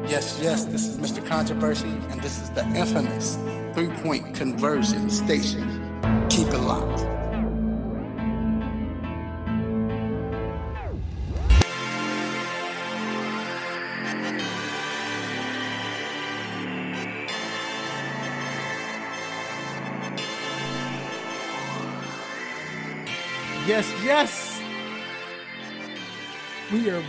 Yes, this is Mr. Controversy, and this is the infamous three-point conversion station. Keep it locked. Yes. We are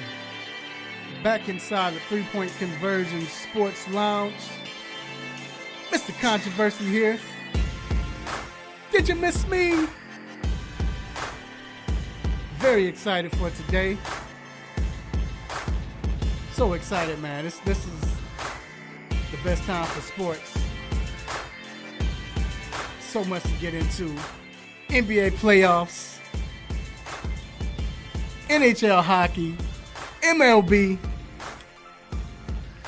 back inside the three-point conversion sports lounge. Mr. Controversy here. Did you miss me? Very excited for today. So excited, man. This is the best time for sports. So much to get into. NBA playoffs. NHL hockey, MLB.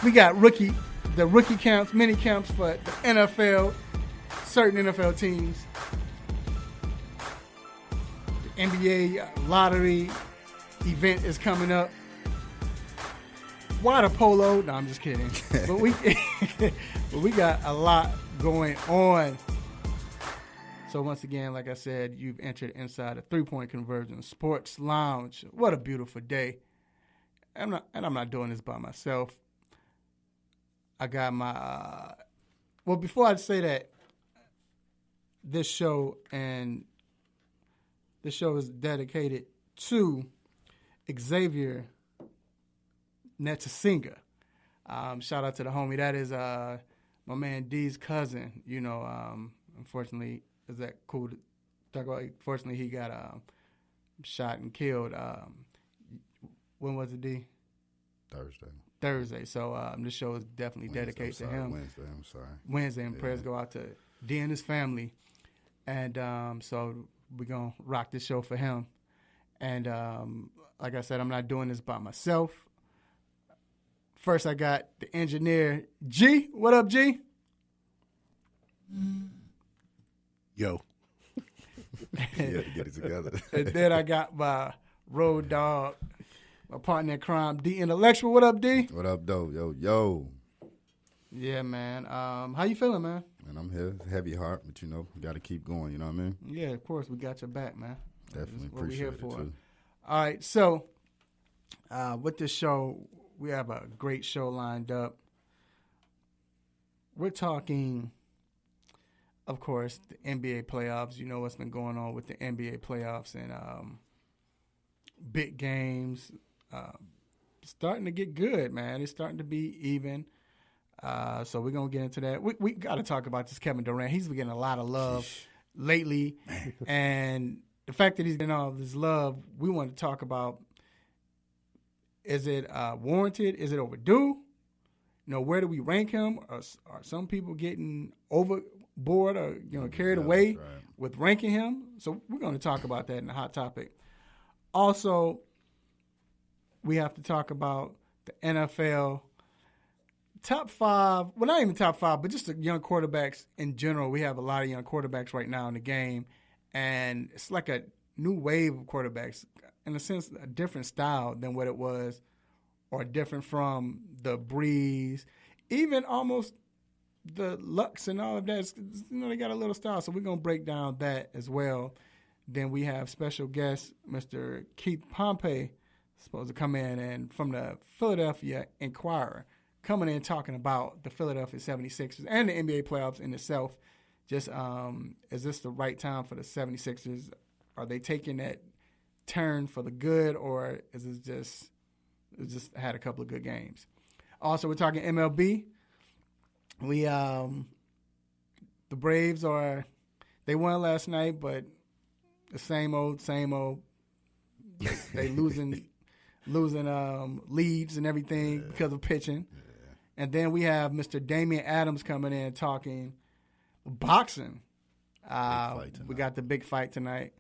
We got the rookie camps, mini camps for the NFL, certain NFL teams. The NBA lottery event is coming up. Water polo. No, I'm just kidding. but we got a lot going on. So once again, like I said, you've entered inside a three-point conversion sports lounge. What a beautiful day. I'm not doing this by myself. I got my well, before I say that, this show is dedicated to Xavier Netasinga. Shout out to the homie. That is my man D's cousin. You know, unfortunately, is that cool to talk about? Fortunately, he got shot and killed. When was it, D? Thursday. So this show is definitely dedicated to him. Wednesday, and prayers go out to D and his family. And so we're going to rock this show for him. And like I said, I'm not doing this by myself. First, I got the engineer, G. What up, G? Yo. Yeah, get it together. And then I got my road dog, my partner in crime, D Intellectual. What up, D? What up, though? Yo. Yeah, man. How you feeling, man? And I'm here, heavy heart, but you got to keep going. You know what I mean? Yeah, of course. We got your back, man. Definitely what we're here for. Too. All right, so with this show, we have a great show lined up. We're talking, of course, the NBA playoffs. You know what's been going on with the NBA playoffs and big games. Starting to get good, man. It's starting to be even. So we're going to get into that. We got to talk about this Kevin Durant. He's been getting a lot of love lately. And the fact that he's getting all this love, we want to talk about, is it warranted? Is it overdue? Where do we rank him? Are some people getting overboard or carried away with ranking him? So we're going to talk about that in the hot topic. Also, we have to talk about the NFL top 5. Well, not even top 5, but just the young quarterbacks in general. We have a lot of young quarterbacks right now in the game, and it's like a new wave of quarterbacks. In a sense, a different style than what it was, or different from the Breeze, even almost the Lux and all of that. They got a little style, so we're going to break down that as well. Then we have special guest, Mr. Keith Pompey, supposed to come in, and from the Philadelphia Inquirer, coming in talking about the Philadelphia 76ers and the NBA playoffs in itself. Just, is this the right time for the 76ers? Are they taking that turn for the good, or is it just had a couple of good games? Also, we're talking MLB. We the Braves they won last night, but the same old. They losing leads and everything because of pitching. Yeah. And then we have Mr. Damian Adams coming in talking boxing. We got the big fight tonight.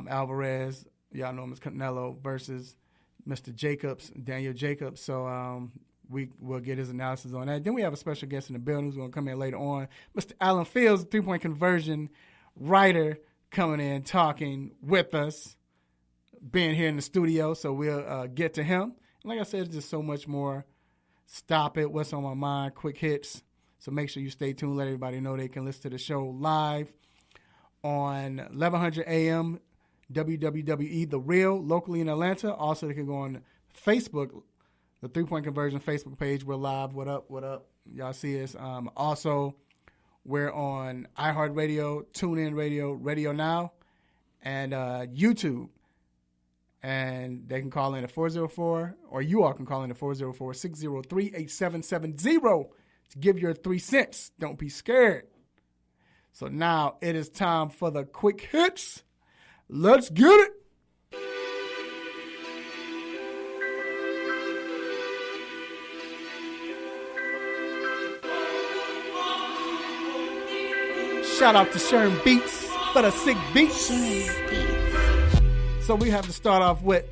Alvarez, y'all know him as Canelo, versus Mr. Daniel Jacobs. So we will get his analysis on that. Then we have a special guest in the building who's going to come in later on. Mr. Alan Fields, three-point conversion writer, coming in talking with us, being here in the studio. So we'll get to him. Like I said, there's just so much more Stop It, What's on My Mind, Quick Hits. So make sure you stay tuned. Let everybody know they can listen to the show live on 1100 AM, WWWE, The Real, locally in Atlanta. Also, they can go on Facebook, the 3 Point Conversion Facebook page. We're live. What up? What up? Y'all see us. Also, we're on iHeartRadio, TuneIn Radio, Radio Now, and YouTube. And they can call in at 404, or you all can call in at 404-603-8770 to give your 3 cents. Don't be scared. So now it is time for the quick hits. Let's get it. Shout out to Sherm Beats for the sick beats. So we have to start off with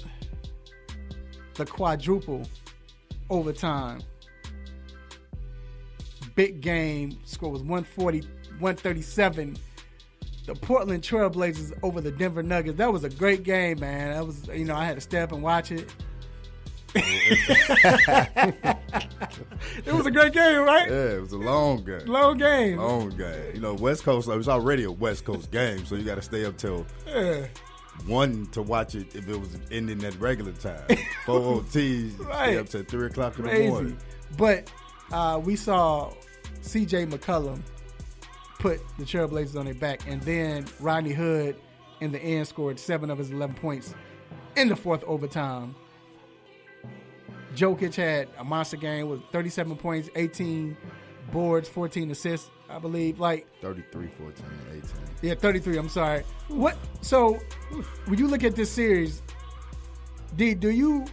the quadruple overtime. Big game. Score was 140-137. The Portland Trailblazers over the Denver Nuggets. That was a great game, man. That was, I had to stay up and watch it. It was a great game, right? Yeah, it was a long game. Long game. Long game. West Coast, it was already a West Coast game, so you got to stay up till 1 to watch it if it was ending at regular time. 4 OTs, stay up till 3 o'clock in the morning. But we saw C.J. McCollum put the Trailblazers on their back, and then Rodney Hood in the end scored 7 of his 11 points in the fourth overtime. Jokic had a monster game with 37 points, 18 boards, 14 assists, I believe. 33, 14, 18. Yeah, 33, I'm sorry. So, when you look at this series, D, do you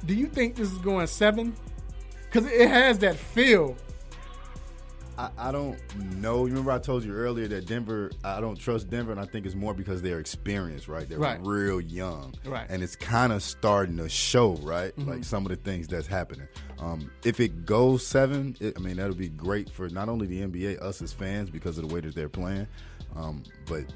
think this is going 7? Because it has that feel. I don't know. You remember I told you earlier that Denver, I don't trust Denver, and I think it's more because they're experienced, right? They're real young. Right. And it's kind of starting to show, right? Mm-hmm. Like some of the things that's happening. If it goes 7, that'll be great for not only the NBA, us as fans, because of the way that they're playing. But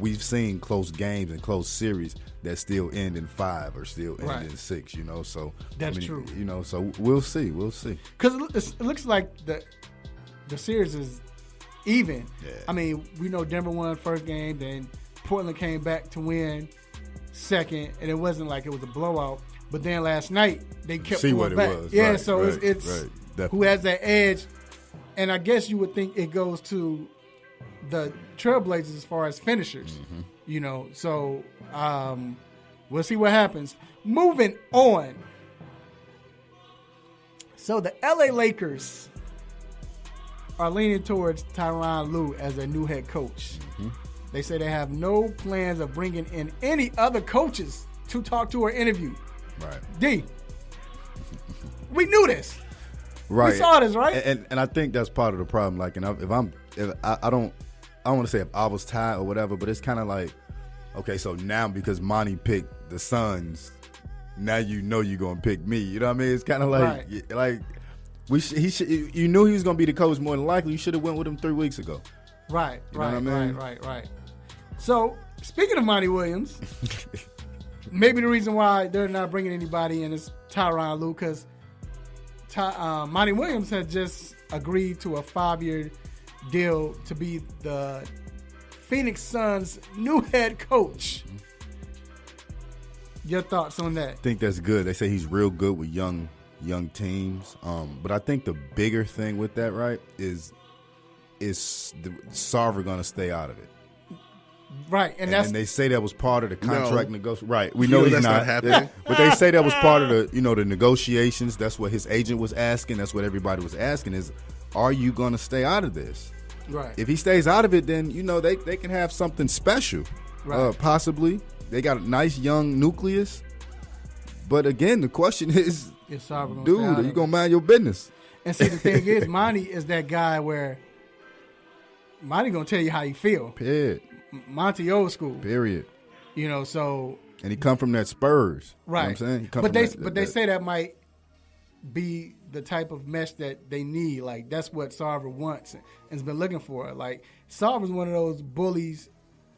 we've seen close games and close series that still end in 5 or still end in 6, So that's true. So we'll see. Because it looks like the series is even. Yeah. We know Denver won first game, then Portland came back to win second, and it wasn't like it was a blowout. But then last night they kept going back. It was. Yeah, right, so right, it's right, who has that edge. And I guess you would think it goes to the Trailblazers as far as finishers. Mm-hmm. So we'll see what happens. Moving on. So the LA Lakers are leaning towards Tyronn Lue as their new head coach. Mm-hmm. They say they have no plans of bringing in any other coaches to talk to or interview. Right. D, we knew this. Right. We saw this, right? And I think that's part of the problem. Like, I don't want to say if I was tired or whatever, but it's kind of like, okay, so now because Monty picked the Suns, now you're going to pick me. You know what I mean? It's kind of like, you knew he was going to be the coach more than likely. You should have went with him 3 weeks ago. Right, you know what I mean? Right. So, speaking of Monty Williams, maybe the reason why they're not bringing anybody in is Tyronn Lue, because Monty Williams had just agreed to a 5-year deal to be the Phoenix Suns' new head coach. Your thoughts on that? I think that's good. They say he's real good with young teams. But I think the bigger thing with that, right, is Sarver going to stay out of it. Right, and they say that was part of the contract negotiation. Right, we know he's that's not happening. But they say that was part of the the negotiations. That's what his agent was asking. That's what everybody was asking: is, are you going to stay out of this? Right. If he stays out of it, then they can have something special. Right. Possibly, they got a nice young nucleus. But again, the question is, dude, are you gonna mind your business? And see, the thing is, Monty is that guy where Monty gonna tell you how you feel. Period. Monty old school. Period. So. And he come from that Spurs. Right. You know what I'm saying? But they say that might be the type of mesh that they need. Like, that's what Sarver wants and has been looking for. Like, Sarver's one of those bullies.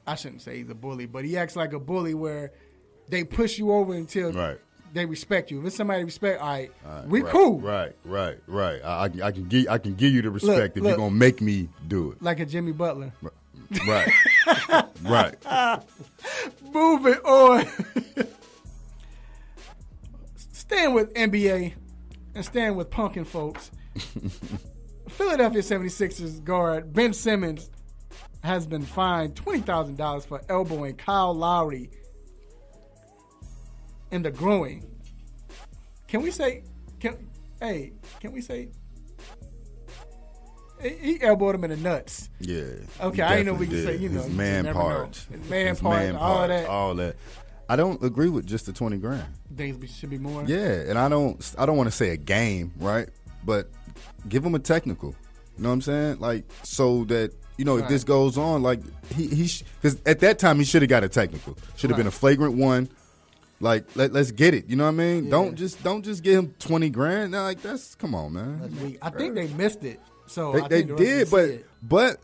I shouldn't say he's a bully, but he acts like a bully where they push you over until they respect you. If it's somebody respect, all right, we cool. Right. I can give you the respect if you're gonna make me do it. Like a Jimmy Butler. Right. Right. Moving on. Staying with NBA and staying with punkin' folks. Philadelphia 76ers guard Ben Simmons has been fined $20,000 for elbowing Kyle Lowry in the groin. Can we say he elbowed him in the nuts? Yeah. Okay, I didn't know we could say, his man parts. His man part, all that. I don't agree with just the $20,000. Things should be more. Yeah, and I don't want to say a game, right? But give him a technical. You know what I'm saying? Like, so that, if this goes on, like because at that time he should have got a technical. Should have been a flagrant one. Like, let's get it. You know what I mean? Yeah. Don't just give him $20,000. Now, like, come on, man. That's weak. I think they missed it. So they did, but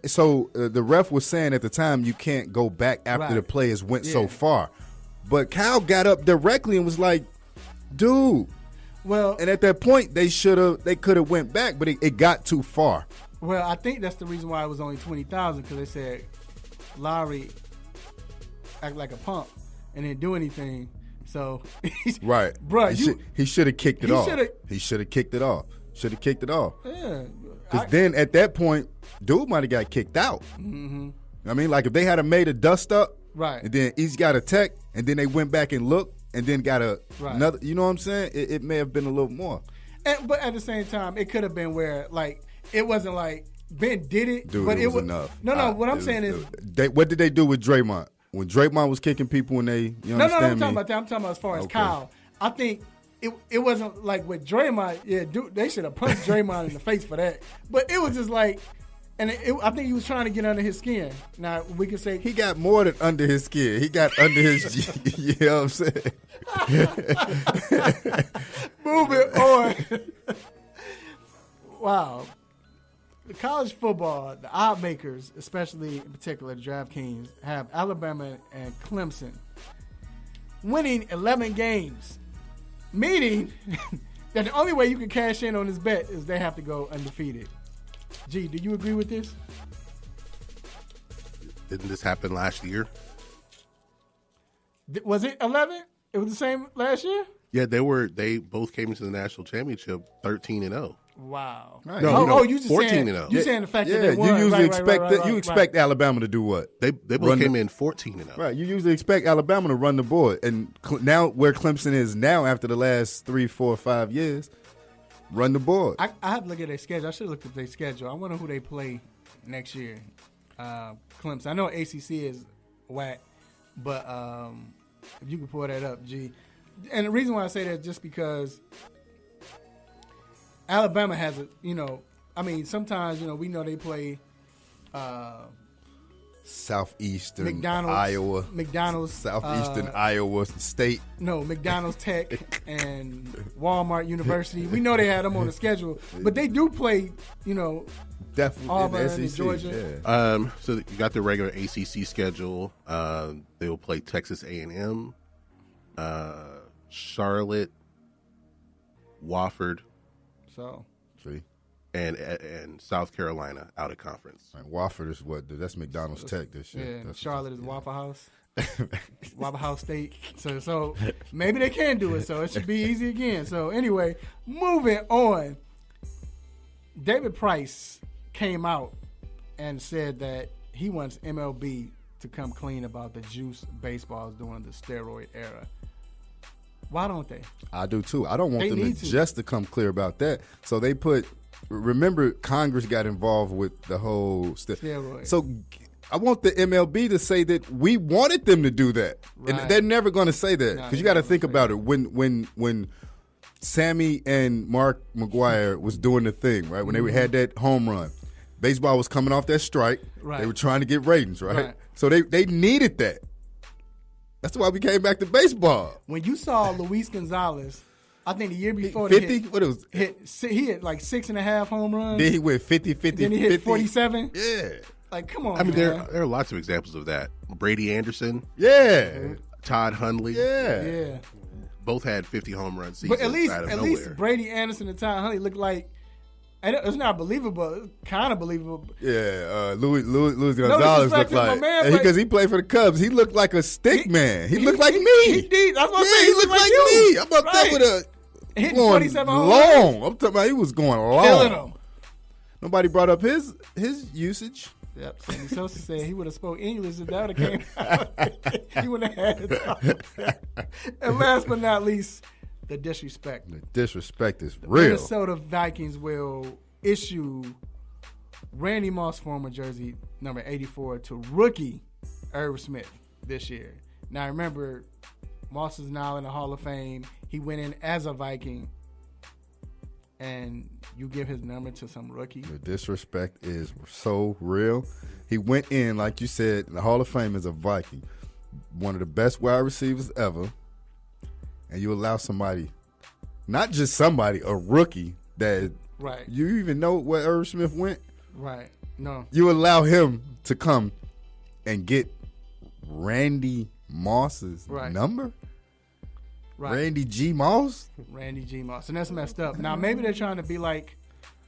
so the ref was saying at the time you can't go back after the players went so far. But Kyle got up directly and was like, dude. Well, and at that point they could have went back, but it got too far. Well, I think that's the reason why it was only $20,000, because they said Lowry act like a pump and didn't do anything. So right, bro, he should have kicked it off. He should have kicked it off. Should have kicked it off. Yeah. Because then at that point, dude might have got kicked out. Mm-hmm. I mean, like if they had made a dust up, right, and then he's got a tech, and then they went back and looked, and then got another. You know what I'm saying? It may have been a little more. But at the same time, it could have been where like it wasn't like Ben did it, dude. But it was enough. No. What I'm saying is, what did they do with Draymond? When Draymond was kicking people, when they, I'm talking about that. I'm talking about as far as Kyle. I think it wasn't like with Draymond. Yeah, dude, they should have punched Draymond in the face for that. But it was just like, and I think he was trying to get under his skin. Now we can say he got more than under his skin. He got under his. You know what I'm saying? Moving on. Wow. The college football, the odd makers, especially in particular DraftKings, have Alabama and Clemson winning 11 games, meaning that the only way you can cash in on this bet is they have to go undefeated. G, do you agree with this? Didn't this happen last year? Was it 11? It was the same last year? Yeah, they both came into the national championship 13-0. Wow. Right. No, you just 14-0. You saying the fact that they won. You usually expect Alabama to do what? They both came in 14-0. Right. You usually expect Alabama to run the board, and now where Clemson is now after the last 3, 4, 5 years, run the board. I have to look at their schedule. I should look at their schedule. I wonder who they play next year. Clemson. I know ACC is whack, but if you can pull that up, G. And the reason why I say that is just because Alabama has sometimes, we know they play Southeastern Iowa. Southeastern Iowa State. No, McDonald's Tech and Walmart University. We know they had them on the schedule, but they do play, definitely Auburn and Georgia. Yeah. So you got the regular ACC schedule. They will play Texas A&M, Charlotte, Wofford. So, see, and South Carolina out of conference. Right, Wofford is what? That's McDonald's Tech this year. Yeah, Charlotte is Waffle House, Waffle House State. So maybe they can do it. So it should be easy again. So anyway, moving on. David Price came out and said that he wants MLB to come clean about the juice baseballs during the steroid era. Why don't they? I do too. I don't want them to come clear about that. So they remember Congress got involved with the whole steroids. So I want the MLB to say that we wanted them to do that. Right. And they're never going to say that because you got to think about it. When Sammy and Mark McGwire was doing the thing, right? When they had that home run, baseball was coming off that strike. Right. They were trying to get ratings, right? So they needed that. That's why we came back to baseball. When you saw Luis Gonzalez, I think the year before 50, he hit like 6.5 home runs. Then he went 50, then he hit 47. Yeah. Like, come on, I mean, man. there are lots of examples of that. Brady Anderson. Yeah. Todd Hundley. Yeah. both had 50 home run seasons But at least, out of nowhere. Brady Anderson and Ty Huntley look like. It's not believable. It's kind of believable. Yeah, Luis Gonzalez disrespect looked to my like man, because he played for the Cubs. He looked like a stick man. He looked like me. He did. That's what I'm saying. He looked like you. me. I'm up there with a hitting going 27 home long. I'm talking about he was going Killing long. him. Nobody brought up his usage. Yep. Sandy Sosa said he would have spoke English if that would have came out. He wouldn't have had it. And last but not least, the disrespect. The disrespect is The real. Minnesota Vikings will issue Randy Moss former jersey number 84 to rookie Irv Smith this year. Now remember, Moss is now in the Hall of Fame. He went in as a Viking, and you give his number to some rookie. The disrespect is so real. He went in, like you said, in the Hall of Fame as a Viking, one of the best wide receivers ever, and you allow somebody, not just somebody, a rookie that Right. you even know where Irv Smith went? Right. No. You allow him to come and get Randy Moss's Right. number? Right. Randy G. Moss? Randy G. Moss. And that's messed up. Now, maybe they're trying to be like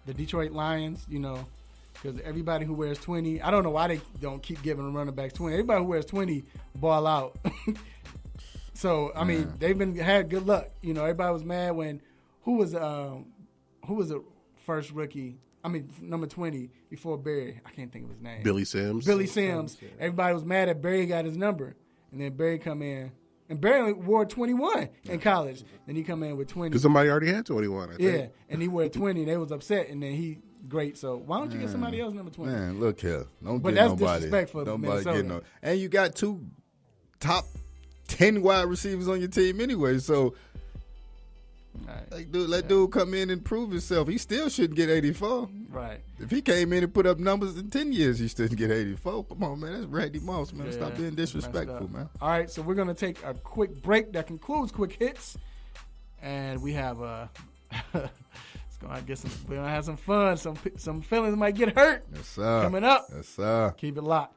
the Detroit Lions, because everybody who wears 20, I don't know why they don't keep giving the running backs 20. Everybody who wears 20 ball out. So, I mean, they've had good luck. Everybody was mad when who was the first rookie? I mean, number 20 before Barry. I can't think of his name. Billy Sims. Billy Sims. Everybody was mad that Barry got his number. And then Barry come in. And Barry only wore 21 in college. Then he come in with 20. Because somebody already had 21, I think. Yeah, and he wore 20, and they was upset, and then he great. So why don't you get somebody else number 20? Man, look here. Don't But get that's nobody. disrespectful to Nobody Minnesota. get no. And you got two top 10 wide receivers on your team anyway. So, Right. let dude come in and prove himself. He still shouldn't get 84. Right. If he came in and put up numbers in 10 years, he shouldn't get 84. Come on, man. That's Randy Moss, man. Yeah, Stop being disrespectful, messed up. man. All right, so we're gonna take a quick break that concludes quick hits, and we have we're gonna have some fun. Some feelings might get hurt. Yes, sir. Coming up. Yes, sir. Keep it locked.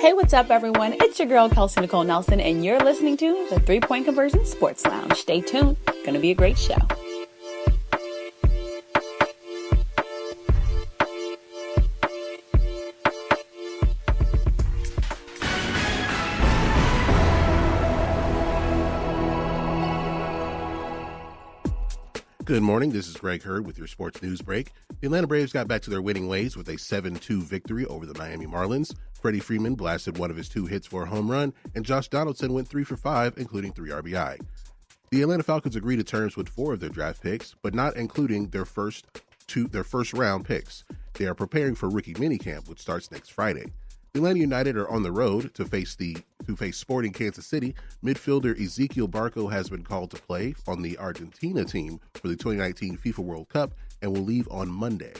Hey, what's up, everyone? It's your girl, Kelsey Nicole Nelson, and you're listening to the 3 Point Conversion Sports Lounge. Stay tuned. Gonna be a great show. Good morning. This is Greg Hurd with your sports news break. The Atlanta Braves got back to their winning ways with a 7-2 victory over the Miami Marlins. Freddie Freeman blasted one of his 2 hits for a home run, and Josh Donaldson went 3 for 5, including 3 RBI. The Atlanta Falcons agreed to terms with 4 of their draft picks, but not including their first round picks. They are preparing for rookie minicamp, which starts next Friday. Atlanta United are on the road to face Sporting Kansas City. Midfielder Ezekiel Barco has been called to play on the Argentina team for the 2019 FIFA World Cup and will leave on Monday.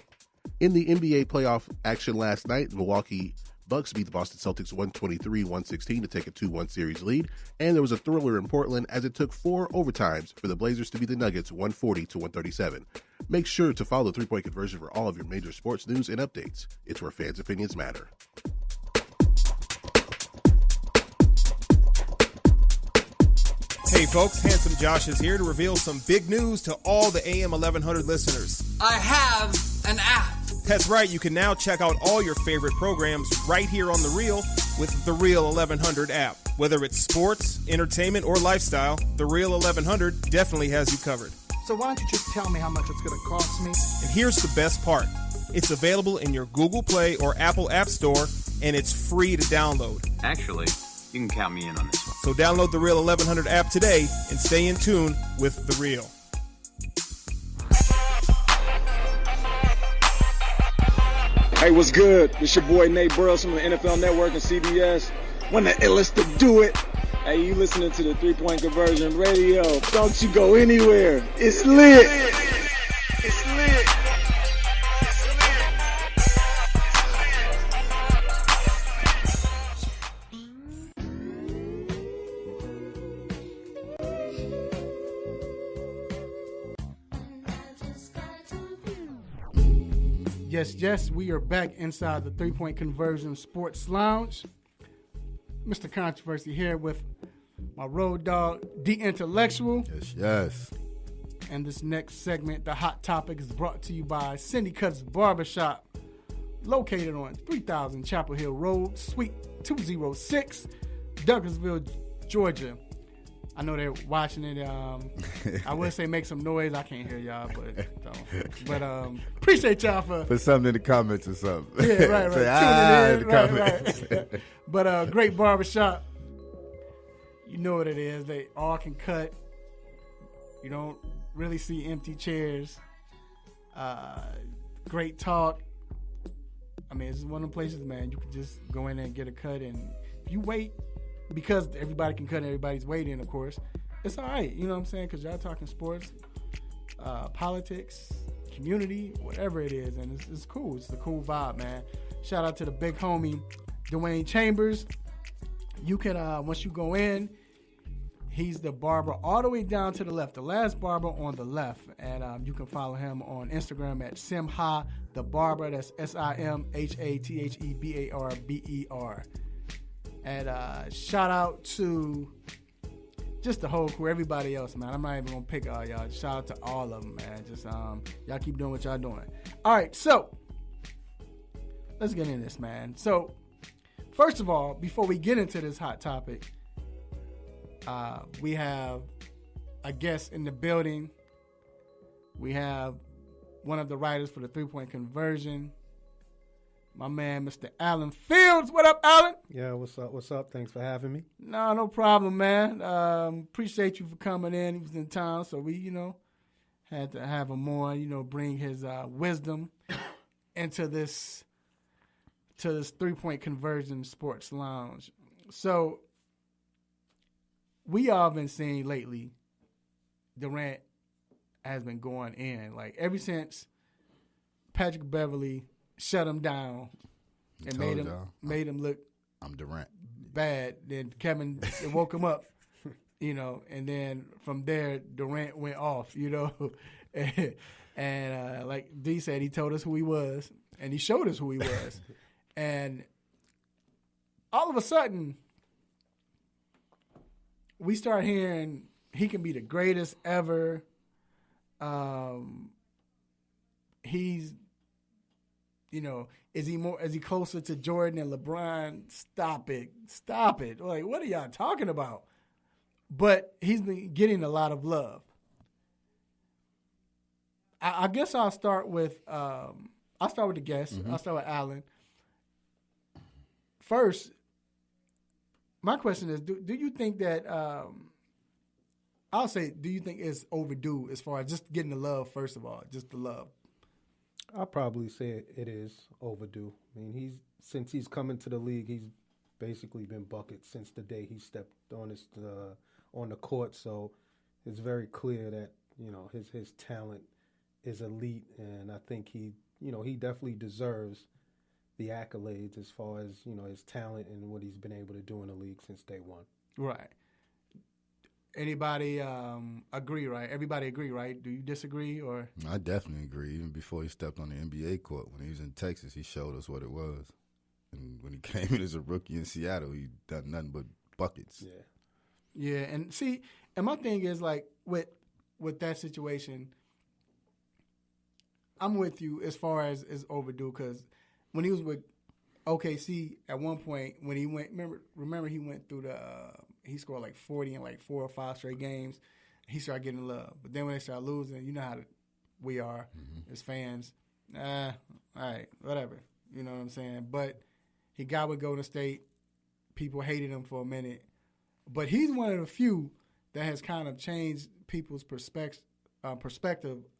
In the NBA playoff action last night, the Milwaukee Bucks beat the Boston Celtics 123-116 to take a 2-1 series lead, and there was a thriller in Portland as it took 4 overtimes for the Blazers to beat the Nuggets 140-137. Make sure to follow 3 Point Conversion for all of your major sports news and updates. It's where fans' opinions matter. Hey folks, Handsome Josh is here to reveal some big news to all the AM 1100 listeners. I have an app. That's right, you can now check out all your favorite programs right here on The Real with the Real 1100 app. Whether it's sports, entertainment, or lifestyle, the Real 1100 definitely has you covered. So why don't you just tell me how much it's going to cost me? And here's the best part. It's available in your Google Play or Apple App Store, and it's free to download. Actually, you can count me in on this one. So download the Real 1100 app today and stay in tune with The Real. Hey, what's good? It's your boy Nate Burles from the NFL Network and CBS. When the illest to do it. Hey, you listening to the 3 Point Conversion Radio. Don't you go anywhere. It's lit. It's lit. Yes, we are back inside the 3-Point Conversion Sports Lounge. Mr. Controversy here with my road dog, The Intellectual. Yes. And this next segment, the hot topic, is brought to you by Cindy Cuts Barbershop, located on 3000 Chapel Hill Road, Suite 206, Douglasville, Georgia. I know they're watching it. I would say make some noise. I can't hear y'all, but appreciate y'all for put something in the comments or something. Yeah, right. Say, in the comments. Right. But great barbershop. You know what it is. They all can cut. You don't really see empty chairs. Great talk. I mean, it's one of the places, man, you can just go in there and get a cut, and if you wait, because everybody can cut and everybody's waiting, of course, it's all right. You know what I'm saying? Because y'all talking sports, politics, community, whatever it is, and it's cool. It's a cool vibe, man. Shout out to the big homie, Dwayne Chambers. You can, once you go in, he's the barber all the way down to the left, the last barber on the left, and you can follow him on Instagram at Simha the Barber. That's SIMHATHEBARBER. And shout out to just the whole crew, everybody else, man. I'm not even gonna pick all y'all. Shout out to all of them, man. Just y'all keep doing what y'all doing. All right, so let's get into this, man. So first of all, before we get into this hot topic, we have a guest in the building. We have one of the writers for the 3-Point Conversion, my man, Mr. Alan Fields. What up, Alan? Yeah, what's up? What's up? Thanks for having me. No problem, man. Appreciate you for coming in. He was in town, so we, had to have him on, bring his wisdom into this 3-Point Conversion Sports Lounge. So we all been seeing lately, Durant has been going in. Like, ever since Patrick Beverly shut him down and made him look I'm Durant bad. Then Kevin woke him up, and then from there Durant went off, and like D said, he told us who he was and he showed us who he was, and all of a sudden we start hearing he can be the greatest ever. He's, is he closer to Jordan and LeBron? Stop it. Like, what are y'all talking about? But he's been getting a lot of love. I guess I'll start with the guest. Mm-hmm. I'll start with Alan. First, my question is, do you think that do you think it's overdue as far as just getting the love, first of all, just the love? I'll probably say it is overdue. I mean, since he's come into the league, he's basically been buckets since the day he stepped on the court. So it's very clear that his talent is elite, and I think he definitely deserves the accolades as far as his talent and what he's been able to do in the league since day one. Right. Anybody agree, right? Everybody agree, right? Do you disagree? Or I definitely agree. Even before he stepped on the NBA court, when he was in Texas, he showed us what it was. And when he came in as a rookie in Seattle, he done nothing but buckets. Yeah, and see, and my thing is, like, with that situation, I'm with you as far as is overdue, because when he was with OKC at one point, when he went, remember he went through he scored like 40 in like 4 or 5 straight games. He started getting love. But then when they started losing, you know how we are as fans. All right, whatever. You know what I'm saying? But he got with Golden State. People hated him for a minute. But he's one of the few that has kind of changed people's perspective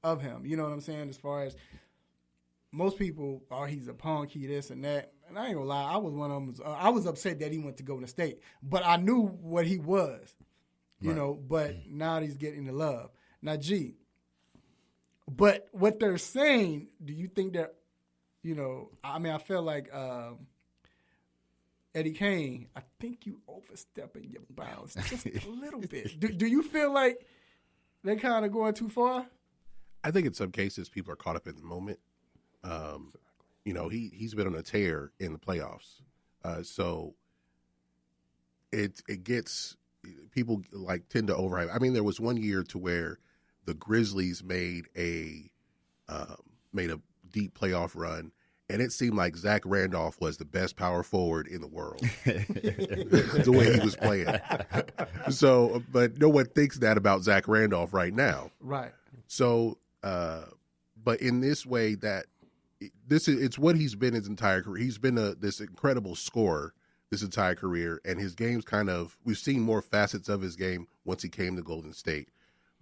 of him. You know what I'm saying? As far as most people, he's a punk, he this and that. And I ain't gonna lie, I was one of them. I was upset that he went to Golden State, but I knew what he was, you know. But now he's getting the love. Now, G. But what they're saying, do you think that, I mean, I feel like Eddie Kane, I think you overstepping your bounds just a little bit. Do you feel like they're kind of going too far? I think in some cases people are caught up in the moment. he's been on a tear in the playoffs. So it gets people like tend to overhype. I mean, there was one year to where the Grizzlies made a deep playoff run, and it seemed like Zach Randolph was the best power forward in the world. The way he was playing. So, but no one thinks that about Zach Randolph right now. Right. So, but in this way, it's what he's been his entire career. He's been this incredible scorer this entire career, and his game's we've seen more facets of his game once he came to Golden State.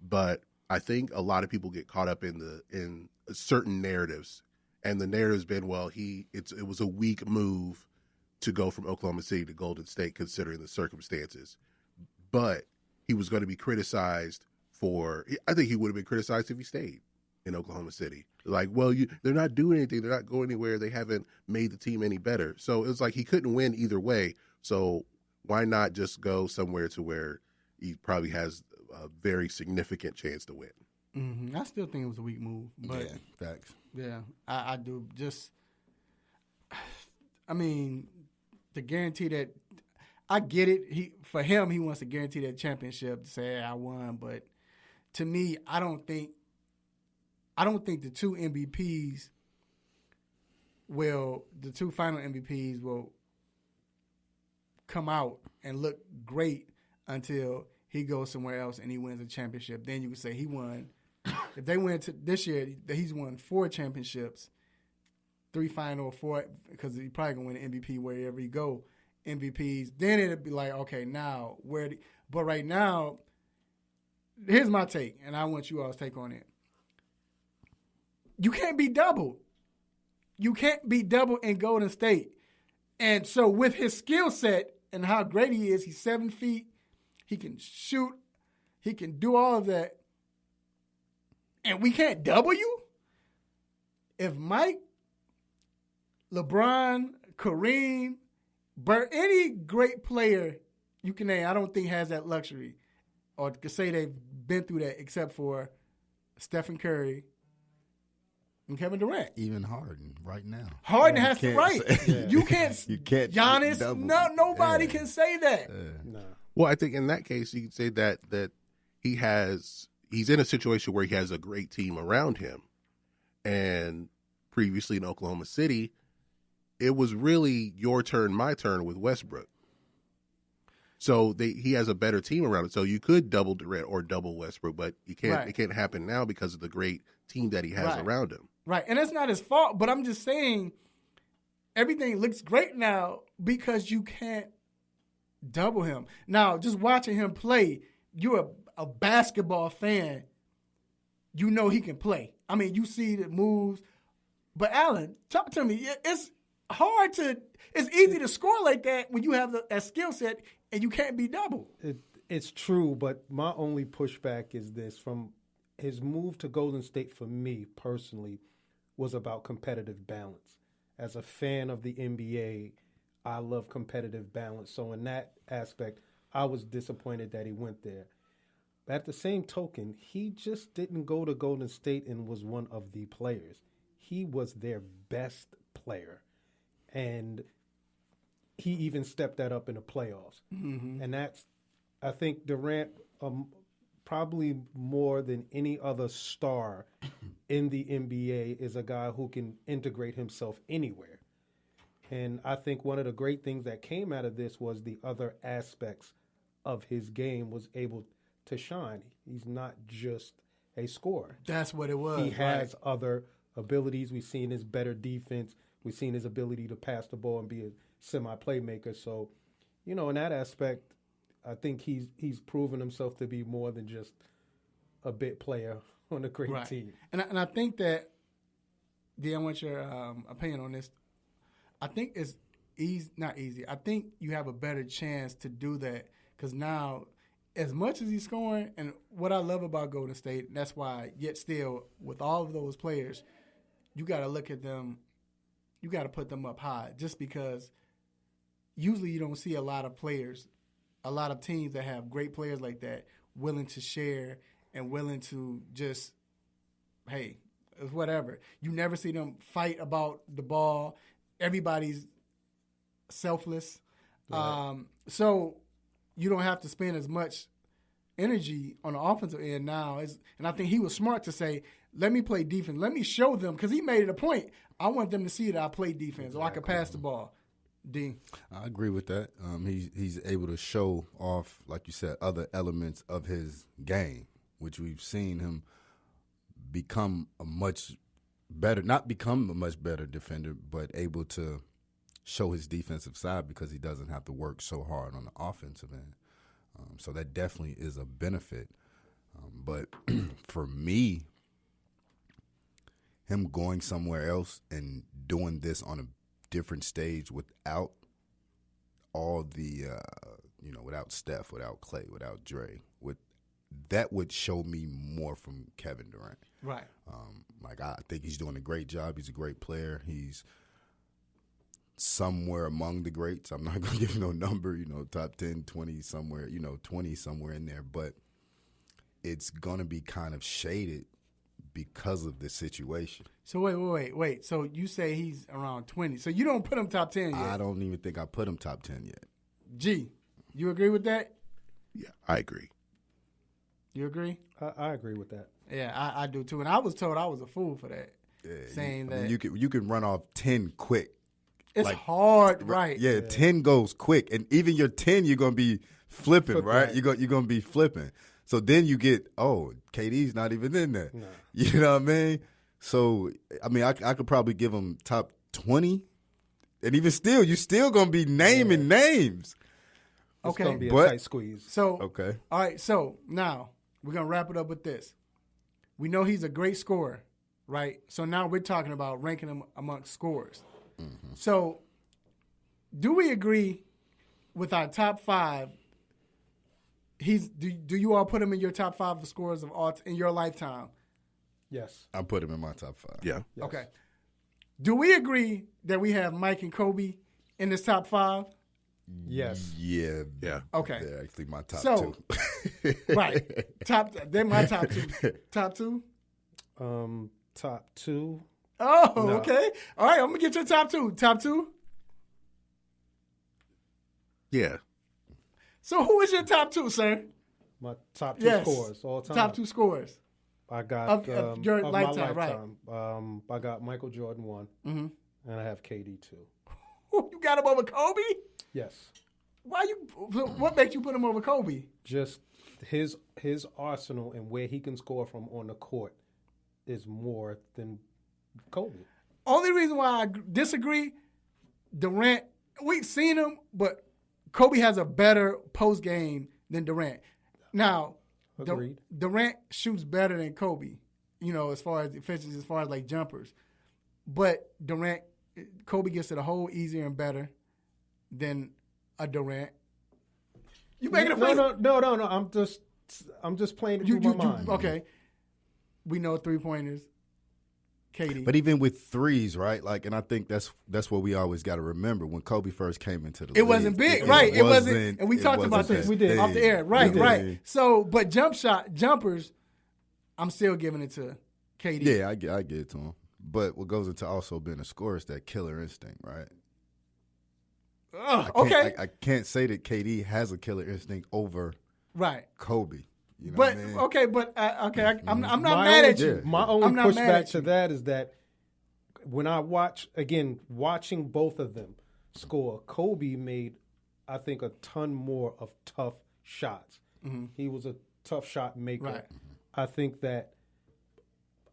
But I think a lot of people get caught up in certain narratives, and the narrative's been, well, it was a weak move to go from Oklahoma City to Golden State considering the circumstances. But he was going to be criticized I think he would have been criticized if he stayed in Oklahoma City. Like, well, they're not doing anything. They're not going anywhere. They haven't made the team any better. So it was like he couldn't win either way. So why not just go somewhere to where he probably has a very significant chance to win? Mm-hmm. I still think it was a weak move. But yeah, facts. Yeah, I do. I mean, to guarantee that, I get it. For him, he wants to guarantee that championship to say, hey, I won. But to me, I don't think the two MVPs the two final MVPs will come out and look great until he goes somewhere else and he wins a championship. Then you can say he won. If they win to this year, he's won 4 championships, 3 final, 4, because he's probably going to win an MVP wherever he go, MVPs. Then it'll be like, okay, now but right now, here's my take, and I want you all's take on it. You can't be doubled. You can't be doubled in Golden State. And so with his skill set and how great he is, he's 7 feet, he can shoot, he can do all of that, and we can't double you? If Mike, LeBron, Kareem, Bert, any great player you can name, I don't think has that luxury or could say they've been through that except for Stephen Curry and Kevin Durant. Even Harden right now. Harden has to, right. You can't. Giannis, nobody can say that. No. Well, I think in that case, you could say that he's in a situation where he has a great team around him. And previously in Oklahoma City, it was really your turn, my turn with Westbrook. So he has a better team around it. So you could double Durant or double Westbrook, but you can't. Right. It can't happen now because of the great team that he has around him. Right, and that's not his fault. But I'm just saying, everything looks great now because you can't double him. Now, just watching him play, you're a basketball fan. You know he can play. I mean, you see the moves. But Alan, talk to me. It's hard it's easy to score like that when you have a skill set and you can't be doubled. It's true, but my only pushback is this. From his move to Golden State, for me personally, was about competitive balance. As a fan of the NBA, I love competitive balance. So in that aspect, I was disappointed that he went there. But at the same token, he just didn't go to Golden State and was one of the players. He was their best player. And he even stepped that up in the playoffs. Mm-hmm. And that's, I think Durant, probably more than any other star in the NBA, is a guy who can integrate himself anywhere. And I think one of the great things that came out of this was the other aspects of his game was able to shine. He's not just a scorer. That's what it was. He has other abilities. We've seen his better defense. We've seen his ability to pass the ball and be a semi-playmaker. So, in that aspect, I think he's proven himself to be more than just a bit player on a great team. And I think that, I want your opinion on this. I think it's not easy. I think you have a better chance to do that because now, as much as he's scoring, and what I love about Golden State, that's why, yet still, with all of those players, you got to look at them, you got to put them up high just because usually you don't see a lot of players, a lot of teams that have great players like that willing to share and willing to just, hey, It's whatever. You never see them fight about the ball. Everybody's selfless. Right. So you don't have to spend as much energy on the offensive end now. And I think he was smart to say, let me play defense. Let me show them, because he made it a point. I want them to see that I play defense or I can pass the ball. D. I agree with that. He's able to show off, like you said, other elements of his game, which we've seen him become a much better, not become a much better defender, but able to show his defensive side because he doesn't have to work so hard on the offensive end. So that definitely is a benefit. But for me, him going somewhere else and doing this on a different stage without all the, without Steph, without Clay, without Dre, that would show me more from Kevin Durant. Right. I think he's doing a great job. He's a great player. He's somewhere among the greats. I'm not going to give you no number, top 10, 20 somewhere, 20 somewhere in there. But it's going to be kind of shaded because of the situation. So wait. So you say he's around 20. So you don't put him top 10 yet? I don't even think I put him top 10 yet. G, you agree with that? Yeah, I agree. You agree? I agree with that. Yeah, I do too. And I was told I was a fool for that. Yeah, saying I that mean, you can run off 10 quick. It's hard, right? Yeah, 10 goes quick, and even your 10, you're gonna be flipping, right? You're gonna be flipping. So then you get, KD's not even in there. No. You know what I mean? So I mean, I could probably give him top 20, and even still, you still gonna be naming names. It's gonna be a tight squeeze. So okay, all right. So now we're gonna wrap it up with this. We know he's a great scorer, right? So now we're talking about ranking him amongst scorers. Mm-hmm. So, do we agree with our top 5? Do you all put him in your top 5 of scorers of all in your lifetime? Yes, I put him in my top 5. Yeah. Yes. Okay. Do we agree that we have Mike and Kobe in this top 5? Yes. Yeah. Okay. They're actually my top 2. Right. They're my top 2. Top 2? Top 2. Oh, No. Okay. All right, I'm going to get your top 2. Top 2? Yeah. So who is your top 2, sir? My top 2 scorers all time. Top 2 scorers. I got of your of lifetime, my lifetime. I got Michael Jordan 1, and I have KD 2. You got him over Kobe? Yes. What makes you put him over Kobe? Just his arsenal and where he can score from on the court is more than Kobe. Only reason why I disagree, Durant, we've seen him, but Kobe has a better post game than Durant. Now, Durant shoots better than Kobe, as far as efficiency, as far as like jumpers. But Kobe gets to the hole easier and better than a Durant. You making a face? No. I'm just playing it through my mind. Okay. We know 3-pointers. KD. But even with threes, right? And I think that's what we always got to remember. When Kobe first came into the league, it wasn't big, right? It wasn't, and we talked about this. We did off the air, right? So, but jumpers, I'm still giving it to KD. Yeah, I get it to him. But what goes into also being a scorer is that killer instinct, right? I can't say that KD has a killer instinct over Kobe. You know what I mean? I'm not mad at you. My only pushback to that is that when I watching both of them score, Kobe made, I think, a ton more of tough shots. Mm-hmm. He was a tough shot maker. Right. I think that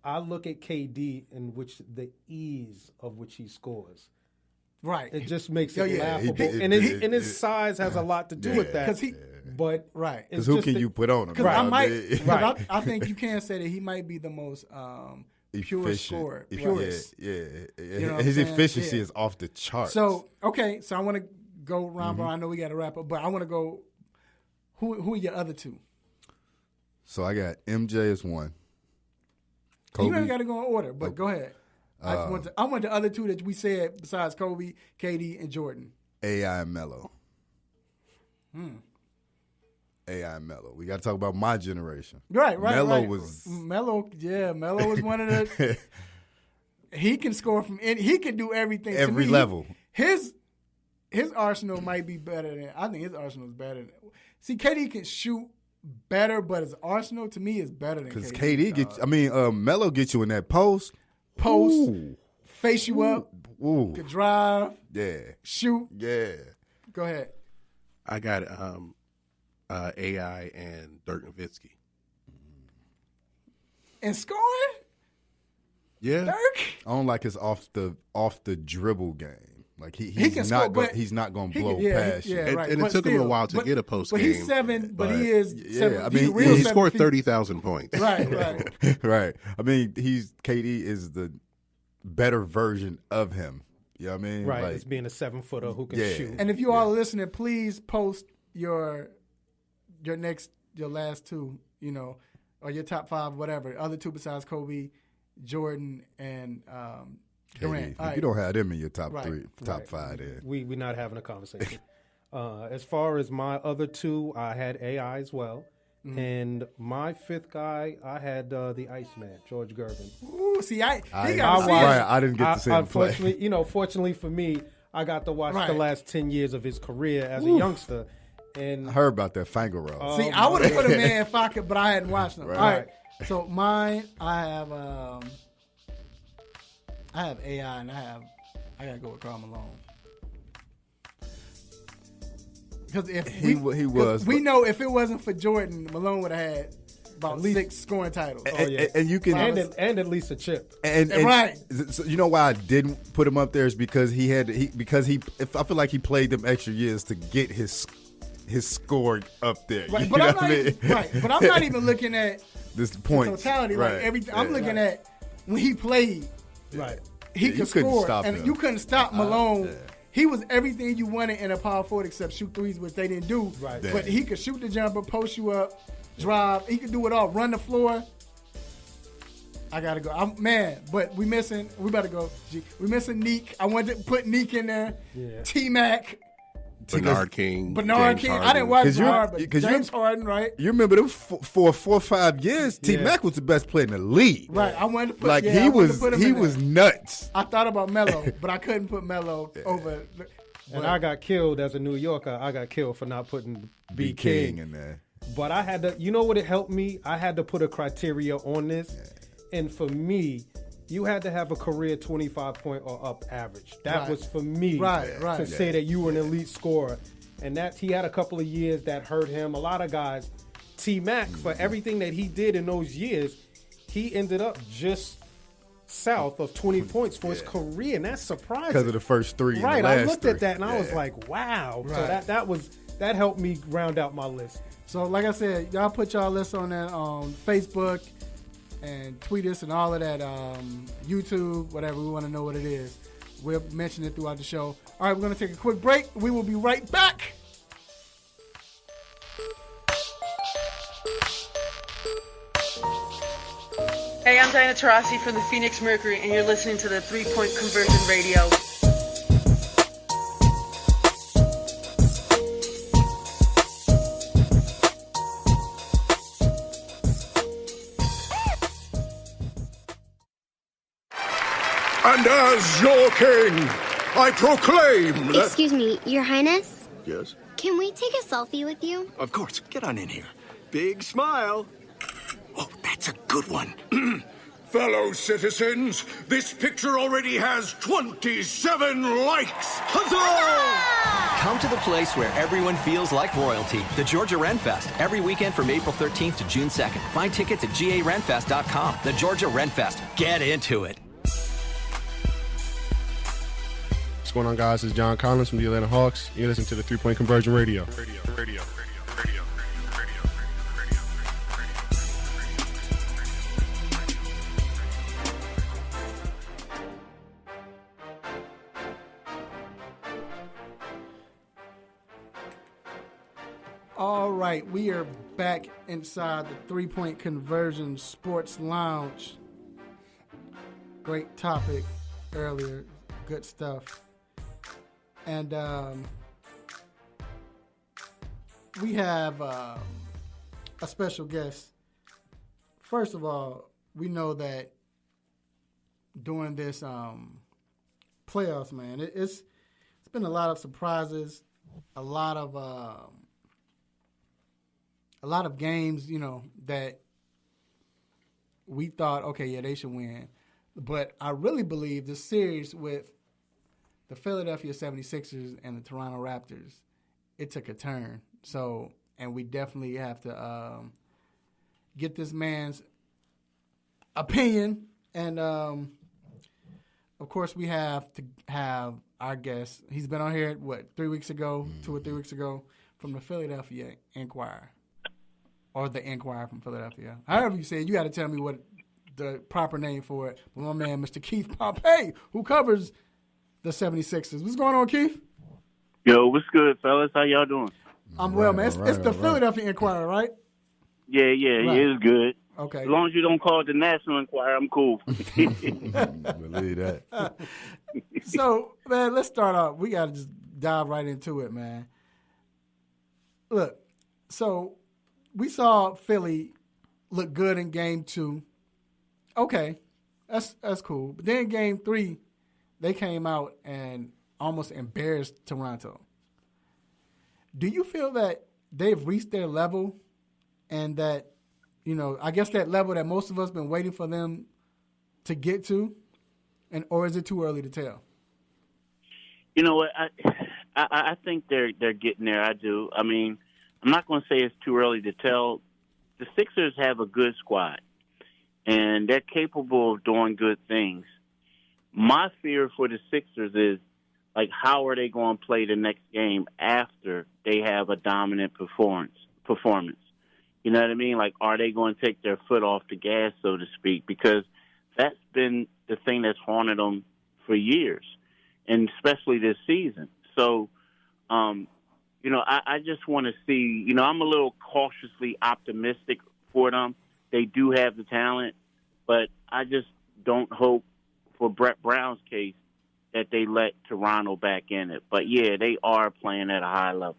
I look at KD in which the ease of which he scores. Right. It just makes it laughable. And his size has a lot to do with that. Because who can you put on him? Because I think you can say that he might be the most pure scorer. Purist. Yeah. His efficiency is off the charts. So I want to go round. I know we got to wrap up, but I want to go. Who are your other 2? So I got MJ as 1. Kobe. You ain't got to go in order, but go ahead. I want the other 2 that we said besides Kobe, KD, and Jordan. AI and Melo. AI Melo. We got to talk about my generation. Right. Melo right. was Melo was one of the. He can score from any. He can do everything. every to me, level. His arsenal might be better than. I think his arsenal is better than. See, KD can shoot better, but his arsenal to me is better than Because KD. KD Melo gets you in that post. Ooh. Face you up, Ooh. could drive, Yeah. shoot. Yeah. Go ahead. I got AI and Dirk Nowitzki. And scoring, Yeah. Dirk. I don't like his off the dribble game. Like He he's can not score, go, but he's not going to he blow can- yeah, past he- you. yeah. And, right, and it but took him a still, while to but- get a post But game. he's 7. But he is. Yeah, 7, I mean, he's real he He 7 scored feet. 30,000 points. Right. Right. I mean, KD is the better version of him. You know what I mean? Right, Like, as being a 7-footer who can Yeah. shoot. And if you all are listening, please post your last two, or your top 5, whatever. Other 2 besides Kobe, Jordan, and Durant. KD. All right. You don't have them in your top Right. 3, top 5 there. We're not having a conversation. As far as my other 2, I had AI as well. Mm-hmm. And my 5th guy, I had the Iceman, George Gervin. Ooh, see, I didn't get to see him play. Unfortunately, fortunately for me, I got to watch Right. the last 10 years of his career as a youngster. And I heard about that finger roll. See, I would have put him in if I could, but I hadn't watched him. Right. All right. So mine, I have AI, and I gotta go with Karl Malone. Because if He was, we but- know if it wasn't for Jordan, Malone would have had about 6 scoring titles. And you can and at least a chip. And Right. So you know why I didn't put him up there is because I feel like he played them extra years to get his score up there. Right, You but know I'm what I not mean? even, right, but I'm not even looking at this the point totality. right. Like everything, I'm Yeah. looking at when he played. Right. He Yeah, you could couldn't score, stop and him. you couldn't stop Malone. Yeah. He was everything you wanted in a power forward except shoot threes, which they didn't do. Right. But he could shoot the jumper, post you up, drive. He could do it all. Run the floor. I gotta go. But we better go. We missing Neek. I wanted to put Neek in there. Yeah. T-Mac. Bernard King. Bernard James King. Harden. I didn't watch 'Cause you're- Bernard, but 'cause you're- James Harden, right? You remember them for 4 or 5 years? T Mac was the best player in the league. Right. I wanted to put Like I he wanted to was put him he in there. was nuts. I thought about Melo, but I couldn't put Melo over. And I got killed as a New Yorker. I got killed for not putting B. King. in there. But I had to, you know what it helped me? I had to put a criteria on this. And for me, you had to have a career 25-point or up average. That Right. was for me Right. to say that you were an elite scorer. And that he had a couple of years that hurt him. A lot of guys, T-Mac, for everything that he did in those years, he ended up just south of 20 points for his career. And that's surprising. Because of the first 3. Right, the I last looked 3. at that and I was Yeah. like, wow. Right. So that helped me round out my list. So, like I said, y'all put y'all list on that on Facebook and tweet us and all of that, YouTube, whatever. We want to know what it is. We'll mention it throughout the show. All right, we're going to take a quick break. We will be right back. Hey, I'm Diana Taurasi from the Phoenix Mercury, and you're listening to the 3-Point Conversion Radio. And as your king, I proclaim that... Excuse me, Your Highness? Yes? Can we take a selfie with you? Of course. Get on in here. Big smile. Oh, that's a good one. Fellow citizens, this picture already has 27 likes. Huzzah! Come to the place where everyone feels like royalty. The Georgia Ren Fest. Every weekend from April 13th to June 2nd. Find tickets at GARenfest.com. The Georgia Ren Fest. Get into it. What's going on, guys? It's John Collins from the Atlanta Hawks. You're listening to the 3-Point Conversion Radio. All right, we are back inside the 3-Point Conversion Sports Lounge. Great topic earlier. Good stuff. And we have a special guest. First of all, we know that during this playoffs, man, it's been a lot of surprises, a lot of games, that we thought, okay, yeah, they should win. But I really believe this series with the Philadelphia 76ers and the Toronto Raptors, it took a turn. So, and we definitely have to get this man's opinion. And, of course, we have to have our guest. He's been on here, 3 weeks ago, 2 or 3 weeks ago, from the Philadelphia Inquirer. Or the Inquirer from Philadelphia. However you say it, you got to tell me what the proper name for it. But my man, Mr. Keith Pompey, who covers the 76ers. What's going on, Keith? Yo, what's good, fellas? How y'all doing? I'm well, man. It's the Philadelphia Inquirer, right? Yeah, right. It's good. Okay. As long as you don't call it the National Enquirer, I'm cool. Believe that. So, man, let's start off. We got to just dive right into it, man. Look, so we saw Philly look good in Game 2. Okay, that's cool. But then Game 3, they came out and almost embarrassed Toronto. Do you feel that they've reached their level and that, I guess that level that most of us been waiting for them to get to, or is it too early to tell? You know what? I think they're getting there. I do. I mean, I'm not going to say it's too early to tell. The Sixers have a good squad, and they're capable of doing good things. My fear for the Sixers is, how are they going to play the next game after they have a dominant performance? You know what I mean? Are they going to take their foot off the gas, so to speak? Because that's been the thing that's haunted them for years, and especially this season. So, I just want to see, I'm a little cautiously optimistic for them. They do have the talent, but I just don't hope, for Brett Brown's case, that they let Toronto back in it. But, yeah, they are playing at a high level.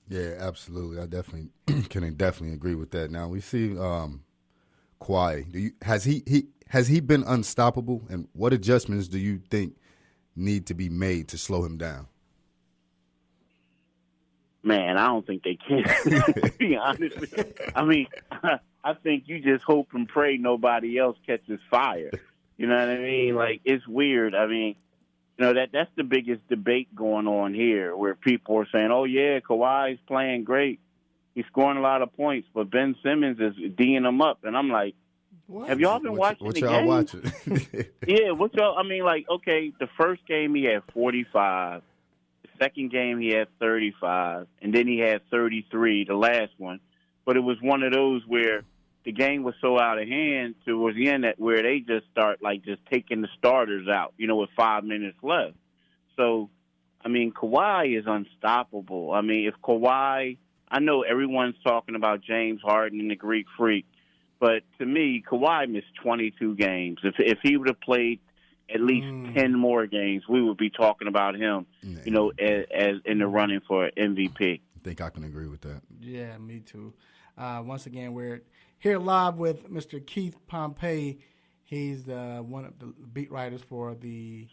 Yeah, absolutely. I definitely can agree with that. Now, we see Kawhi. Has he been unstoppable, and what adjustments do you think need to be made to slow him down? Man, I don't think they can, to be honest with you. I mean, I think you just hope and pray nobody else catches fire. You know what I mean? It's weird. I mean, that's the biggest debate going on here, where people are saying, oh, yeah, Kawhi's playing great. He's scoring a lot of points, but Ben Simmons is D'ing him up. And I'm like, what? Have y'all been watching the game? What y'all watching? Yeah, what y'all, okay, the first game he had 45. The second game he had 35. And then he had 33, the last one. But it was one of those where the game was so out of hand towards the end where they just start just taking the starters out, with 5 minutes left. So, Kawhi is unstoppable. If Kawhi, I know everyone's talking about James Harden and the Greek Freak, but to me, Kawhi missed 22 games. If he would have played at least 10 more games, we would be talking about him, as in the running for MVP. I think I can agree with that. Yeah, me too. Once again, we're here live with Mr. Keith Pompey. He's one of the beat writers for the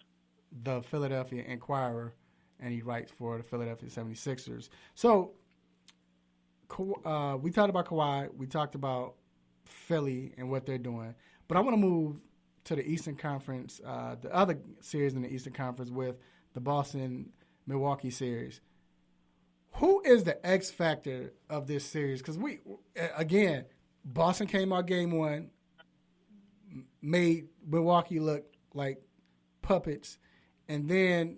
Philadelphia Inquirer, and he writes for the Philadelphia 76ers. So we talked about Kawhi. We talked about Philly and what they're doing. But I want to move to the Eastern Conference, the other series in the Eastern Conference with the Boston-Milwaukee series. Who is the X factor of this series? Because Boston came out game 1, made Milwaukee look like puppets, and then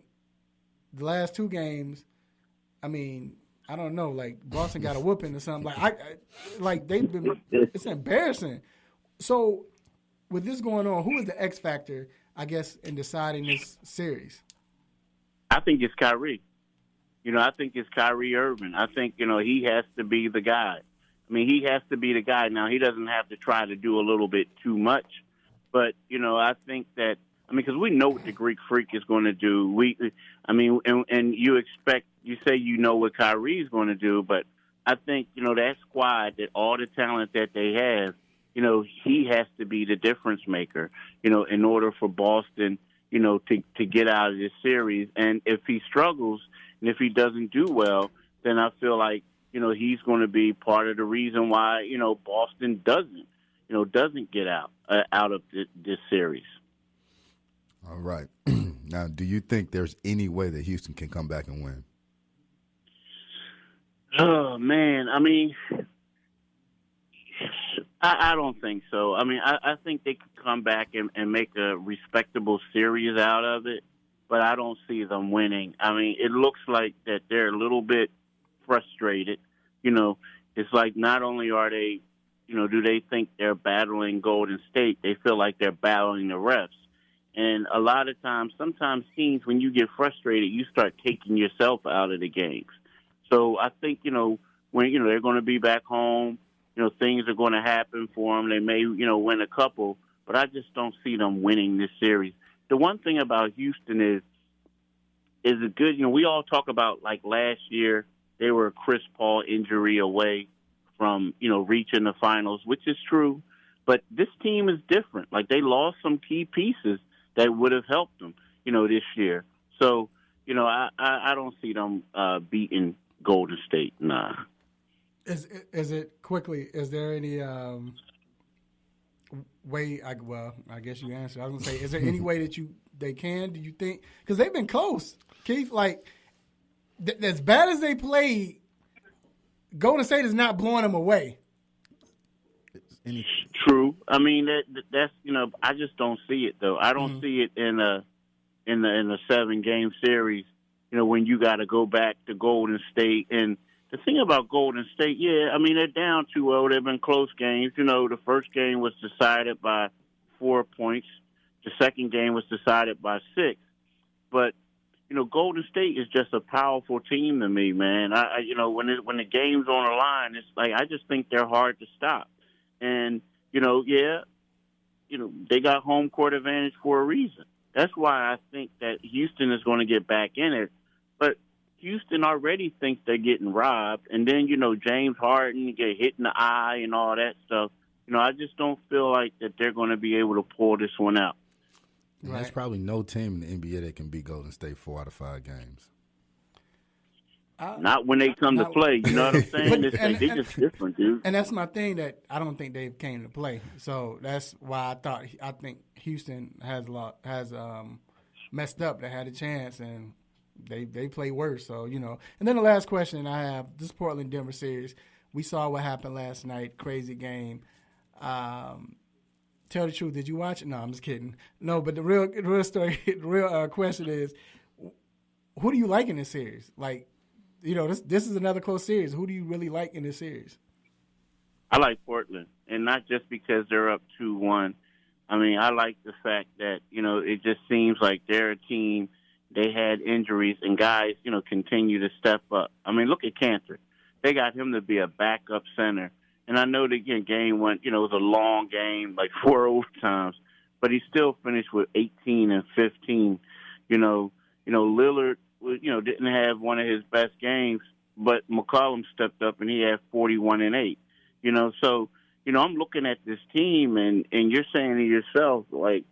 the last 2 games, I don't know, Boston got a whooping or something. They've been, it's embarrassing. So with this going on, who is the X factor, I guess, in deciding this series? I think it's Kyrie. I think it's Kyrie Irving. I think, he has to be the guy. He has to be the guy. Now, he doesn't have to try to do a little bit too much. But, I think that, I mean, because we know what the Greek Freak is going to do. And you say you know what Kyrie is going to do, but I think, that squad, that all the talent that they have, he has to be the difference maker, in order for Boston, to get out of this series. And if he struggles and if he doesn't do well, then I feel like, he's going to be part of the reason why, Boston doesn't get out of this series. All right. Now, do you think there's any way that Houston can come back and win? Oh, man. I mean, I don't think so. I mean, I think they could come back and make a respectable series out of it, but I don't see them winning. I mean, it looks like that they're a little bit frustrated. It's like not only are they, do they think they're battling Golden State, they feel like they're battling the refs. And a lot of times, sometimes teams, when you get frustrated, you start taking yourself out of the games. So I think, when, they're going to be back home, things are going to happen for them. They may, win a couple, but I just don't see them winning this series. The one thing about Houston is it good? We all talk about, like, last year, they were a Chris Paul injury away from, reaching the finals, which is true. But this team is different. Like, they lost some key pieces that would have helped them, this year. So, I don't see them beating Golden State. Nah. Is there any way? I guess you answered. I was gonna say, is there any way that they can? Do you think? Because they've been close, Keith. Like as bad as they played, Golden State is not blowing them away. True. I mean that's I just don't see it though. I don't see it in a 7-game series. When you got to go back to Golden State. And the thing about Golden State, I mean they're down 2-0. They've been close games. The first game was decided by 4 points. The second game was decided by 6. But Golden State is just a powerful team to me, man. When the game's on the line, it's like I just think they're hard to stop. And, they got home court advantage for a reason. That's why I think that Houston is going to get back in it. But Houston already thinks they're getting robbed. And then, James Harden get hit in the eye and all that stuff. I just don't feel like that they're going to be able to pull this one out. Right. There's probably no team in the NBA that can beat Golden State 4 out of 5 games. Not when they come to play, you know what I'm saying? They just different, dude. And that's my thing, that I don't think they came to play. So that's why I think Houston has messed up. They had a chance and they play worse. So and then the last question I have: this Portland-Denver series, we saw what happened last night. Crazy game. Tell the truth. Did you watch it? No, I'm just kidding. No, but the real story, the real question is, who do you like in this series? Like. This is another close series. Who do you really like in this series? I like Portland, and not just because they're up 2-1. I mean, I like the fact that, it just seems like they're a team. They had injuries, and guys, continue to step up. I mean, look at Cantor. They got him to be a backup center. And I know the game went, it was a long game, like 4 overtimes, but he still finished with 18 and 15. Lillard, didn't have one of his best games, but McCollum stepped up and he had 41 and 8. So, I'm looking at this team and you're saying to yourself, like,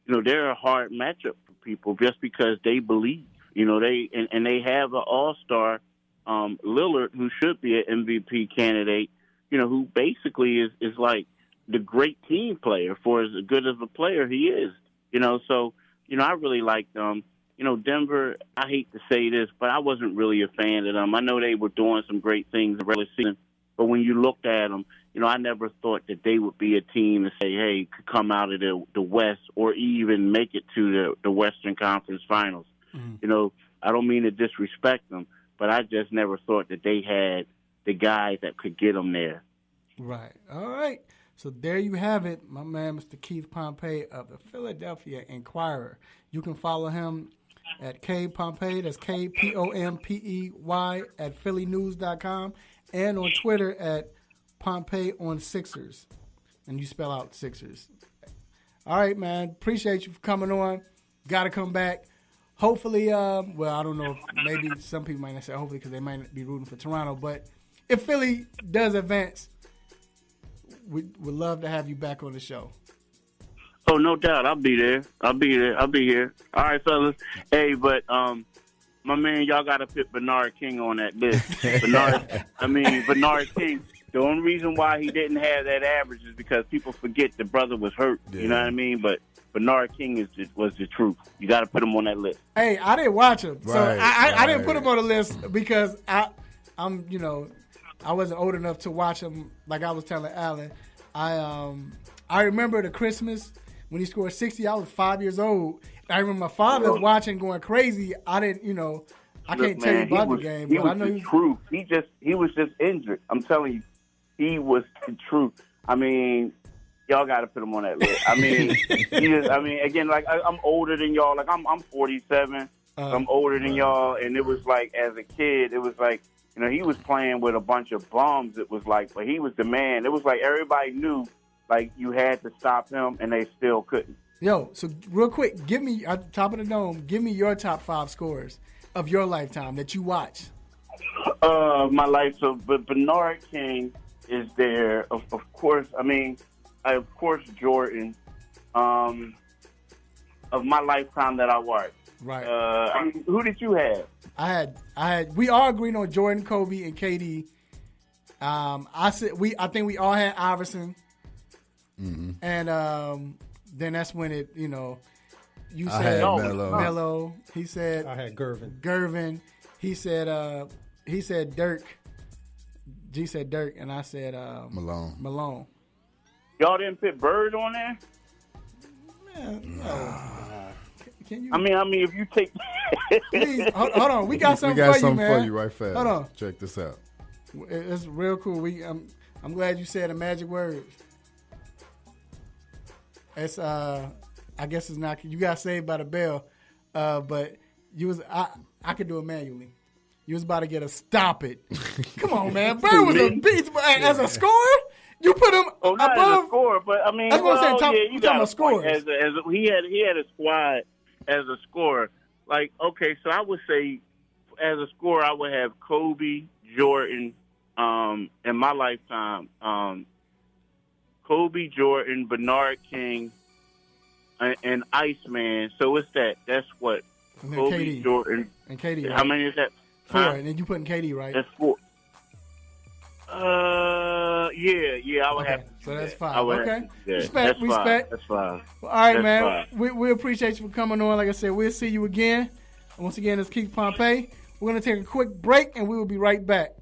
they're a hard matchup for people just because they believe, they have an all-star, Lillard, who should be an MVP candidate, who basically is like the great team player for as good of a player he is, so, I really like them. Denver, I hate to say this, but I wasn't really a fan of them. I know they were doing some great things in the regular season, but when you looked at them, I never thought that they would be a team to say, hey, could come out of the West or even make it to the Western Conference Finals. Mm-hmm. I don't mean to disrespect them, but I just never thought that they had the guys that could get them there. Right. All right. So there you have it, my man, Mr. Keith Pompey of the Philadelphia Inquirer. You can follow him at K Pompey, that's KPOMPEY at PhillyNews.com, and on Twitter at Pompey on Sixers, and you spell out Sixers. All right, man. Appreciate you for coming on. Got to come back. Hopefully, well, I don't know. Maybe some people might not say hopefully because they might be rooting for Toronto. But if Philly does advance, we would love to have you back on the show. Oh, no doubt. I'll be there. I'll be here. All right, fellas. Hey, but my man, y'all got to put Bernard King on that list. Bernard King. The only reason why he didn't have that average is because people forget the brother was hurt. Yeah. You know what I mean? But Bernard King was the truth. You got to put him on that list. Hey, I didn't watch him, so I didn't put him on the list because I wasn't old enough to watch him. Like I was telling Alan, I remember the Christmas when he scored 60. I was 5 years old. I remember my father watching, going crazy. I didn't, I can't tell you about the game, but I know the truth. He was just injured. I'm telling you, he was the truth. I mean, y'all got to put him on that list. I mean, again, like I'm older than y'all. Like I'm 47. I'm older than y'all, and it was like as a kid, it was like he was playing with a bunch of bums. It was like, but he was the man. It was like everybody knew, like you had to stop him, and they still couldn't. Yo, so real quick, give me at the top of the dome. Give me your top 5 scorers of your lifetime that you watch. My life. So, but Bernard King is there, of course. I mean, of course, Jordan. Of my lifetime that I watched. Right. Who did you have? I had. We all agreed on Jordan, Kobe, and KD. I think we all had Iverson. Mm-hmm. And then that's when it, you said I had Melo. He said I had Gervin. He said Dirk. G said Dirk, and I said Malone. Y'all didn't put Bird on there? Man, no. Can you? I mean, if you take, please hold on. We got something for you right fast. Hold on. Check this out. It's real cool. I'm glad you said the magic words. It's I guess it's not. You got saved by the bell, but I could do it manually. You was about to get a stop it. Come on, man. Bird was a beast. As a scorer, you put him not above. As a scorer, but I mean, that's what I'm saying. You got a scorer. He had a squad as a scorer. Like, okay, so I would say, as a scorer, I would have Kobe, Jordan, in my lifetime. Kobe, Jordan, Bernard King, and Iceman. So it's that. That's what. Kobe, KD. Jordan, and KD. Right? How many is that? 4, and then you putting KD, right? That's 4. Yeah, I would have to. So that's 5. Okay. Respect. That's 5. Well, all right, man. We appreciate you for coming on. Like I said, we'll see you again. Once again, it's Keith Pompey. We're going to take a quick break, and we will be right back.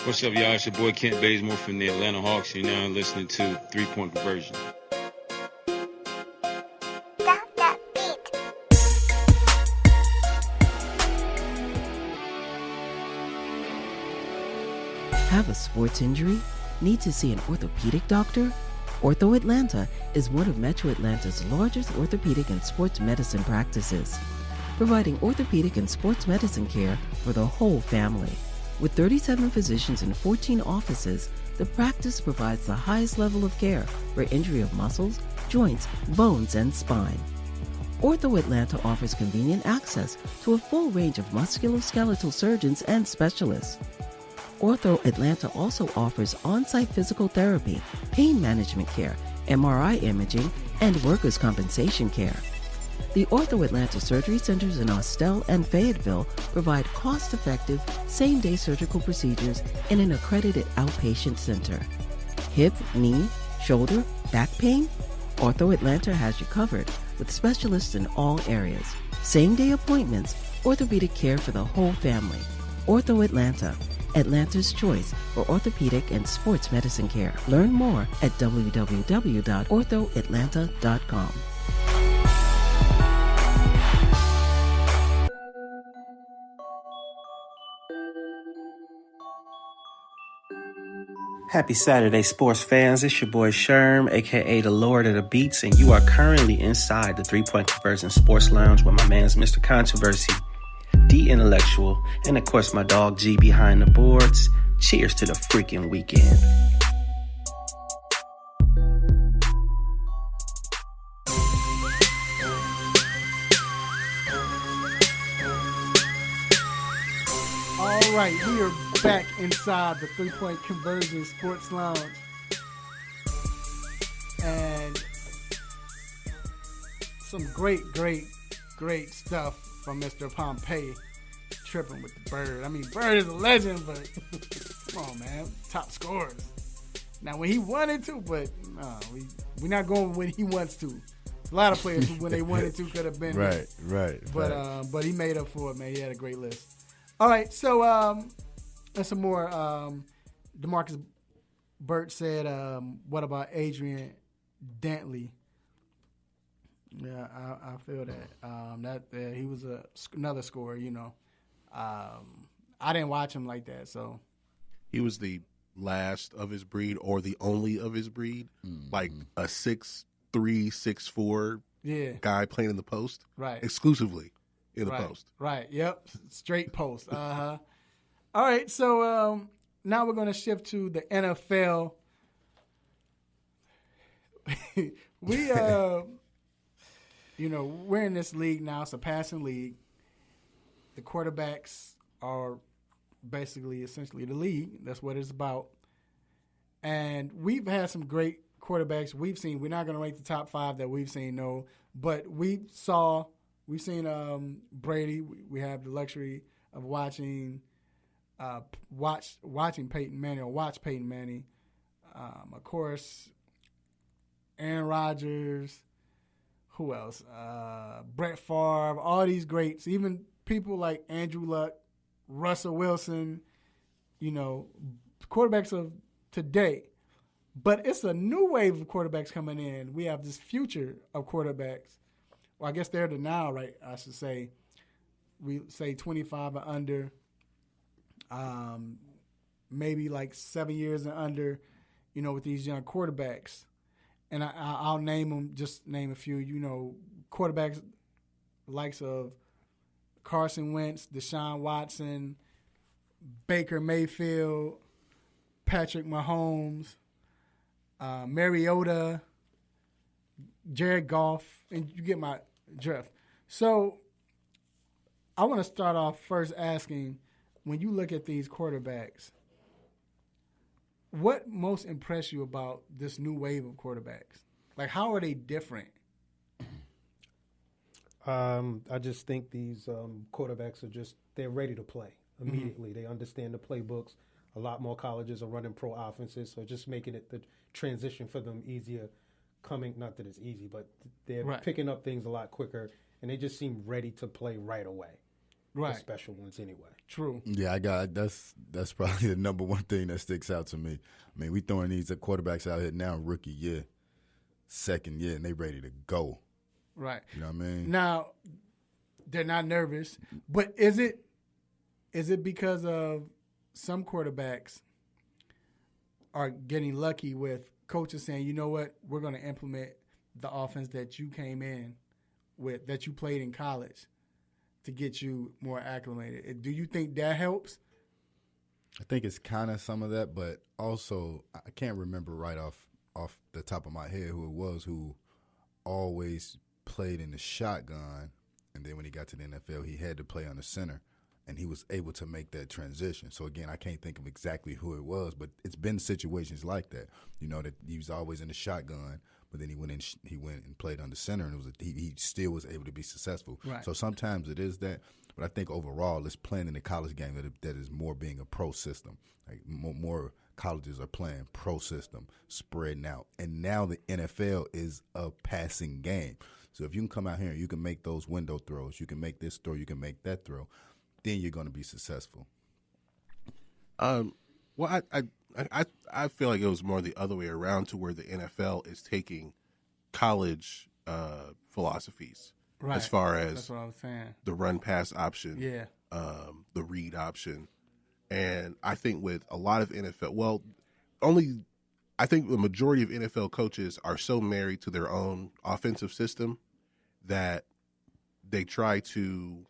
What's up, y'all? It's your boy Kent Bazemore from the Atlanta Hawks. You're now listening to 3-Point Conversion. Have a sports injury? Need to see an orthopedic doctor? Ortho Atlanta is one of Metro Atlanta's largest orthopedic and sports medicine practices, providing orthopedic and sports medicine care for the whole family. With 37 physicians and 14 offices, the practice provides the highest level of care for injury of muscles, joints, bones, and spine. Ortho Atlanta offers convenient access to a full range of musculoskeletal surgeons and specialists. Ortho Atlanta also offers on-site physical therapy, pain management care, MRI imaging, and workers' compensation care. The Ortho Atlanta Surgery Centers in Austell and Fayetteville provide cost-effective, same-day surgical procedures in an accredited outpatient center. Hip, knee, shoulder, back pain? Ortho Atlanta has you covered with specialists in all areas. Same-day appointments, orthopedic care for the whole family. Ortho Atlanta, Atlanta's choice for orthopedic and sports medicine care. Learn more at www.orthoatlanta.com. Happy Saturday, sports fans. It's your boy Sherm, a.k.a. the Lord of the Beats, and you are currently inside the 3-Point Conversion Sports Lounge with my man's Mr. Controversy. the intellectual, and of course my dog G behind the boards. Cheers to the freaking weekend. All right, we are back inside the 3-Point Conversion Sports Lounge. And some great stuff from Mr. Pompey tripping with the Bird. I mean, Bird is a legend, but come on, man. Top scorers. Now, when he wanted to, but no, we're not going when he wants to. A lot of players, when they wanted to, could have been right. But he made up for it, man. He had a great list. All right, so and some more. DeMarcus Burt said, what about Adrian Dantley? Yeah, I feel that. He was another scorer, you know. I didn't watch him like that, so. He was the last of his breed or the only of his breed. Like a 6'3", 6'4" guy playing in the post. Right. Exclusively in the post. Right, yep. Straight post. Uh-huh. All right, so now we're going to shift to the NFL. We, we're in this league now. It's a passing league. The quarterbacks are essentially the league. That's what it's about. And we've had some great quarterbacks we've seen. We're not going to rank the top 5 that we've seen, no. But we've seen Brady. We have the luxury of watching Peyton Manning or watch Peyton Manning. Of course, Aaron Rodgers. Who else? Brett Favre. All these greats. Even people like Andrew Luck, Russell Wilson. Quarterbacks of today. But it's a new wave of quarterbacks coming in. We have this future of quarterbacks. Well, I guess they're the now, right? I should say. We say 25 and under. Maybe like 7 years and under, with these young quarterbacks. And I'll name them, just name a few, quarterbacks likes of Carson Wentz, Deshaun Watson, Baker Mayfield, Patrick Mahomes, Mariota, Jared Goff, and you get my drift. So I want to start off first asking, when you look at these quarterbacks, what most impressed you about this new wave of quarterbacks? Like, how are they different? I just think these quarterbacks they're ready to play immediately. Mm-hmm. They understand the playbooks. A lot more colleges are running pro offenses, so just making it the transition for them easier. Not that it's easy, but they're picking up things a lot quicker, and they just seem ready to play right away. Right. The special ones anyway. True. Yeah, that's probably the number one thing that sticks out to me. I mean, we throwing these quarterbacks out here now, rookie year, second year, and they ready to go. Right. You know what I mean? Now, they're not nervous, but is it because of some quarterbacks are getting lucky with coaches saying, you know what, we're going to implement the offense that you came in with, that you played in college, to get you more acclimated? Do you think that helps? I think it's kind of some of that, but also I can't remember right off the top of my head who it was who always played in the shotgun, and then when he got to the NFL, he had to play on the center, and he was able to make that transition. So again, I can't think of exactly who it was, but it's been situations like that. That he was always in the shotgun, but then he went and played on the center, and he still was able to be successful. Right. So sometimes it is that, but I think overall it's playing in the college game that is more being a pro system. Like more colleges are playing pro system, spreading out, and now the NFL is a passing game. So if you can come out here and you can make those window throws, you can make this throw, you can make that throw, then you're going to be successful. Well, I feel like it was more the other way around, to where the NFL is taking college philosophies, right, as far as that's what I was saying, the run pass option, the read option, and I think with a lot of NFL, I think the majority of NFL coaches are so married to their own offensive system that they try to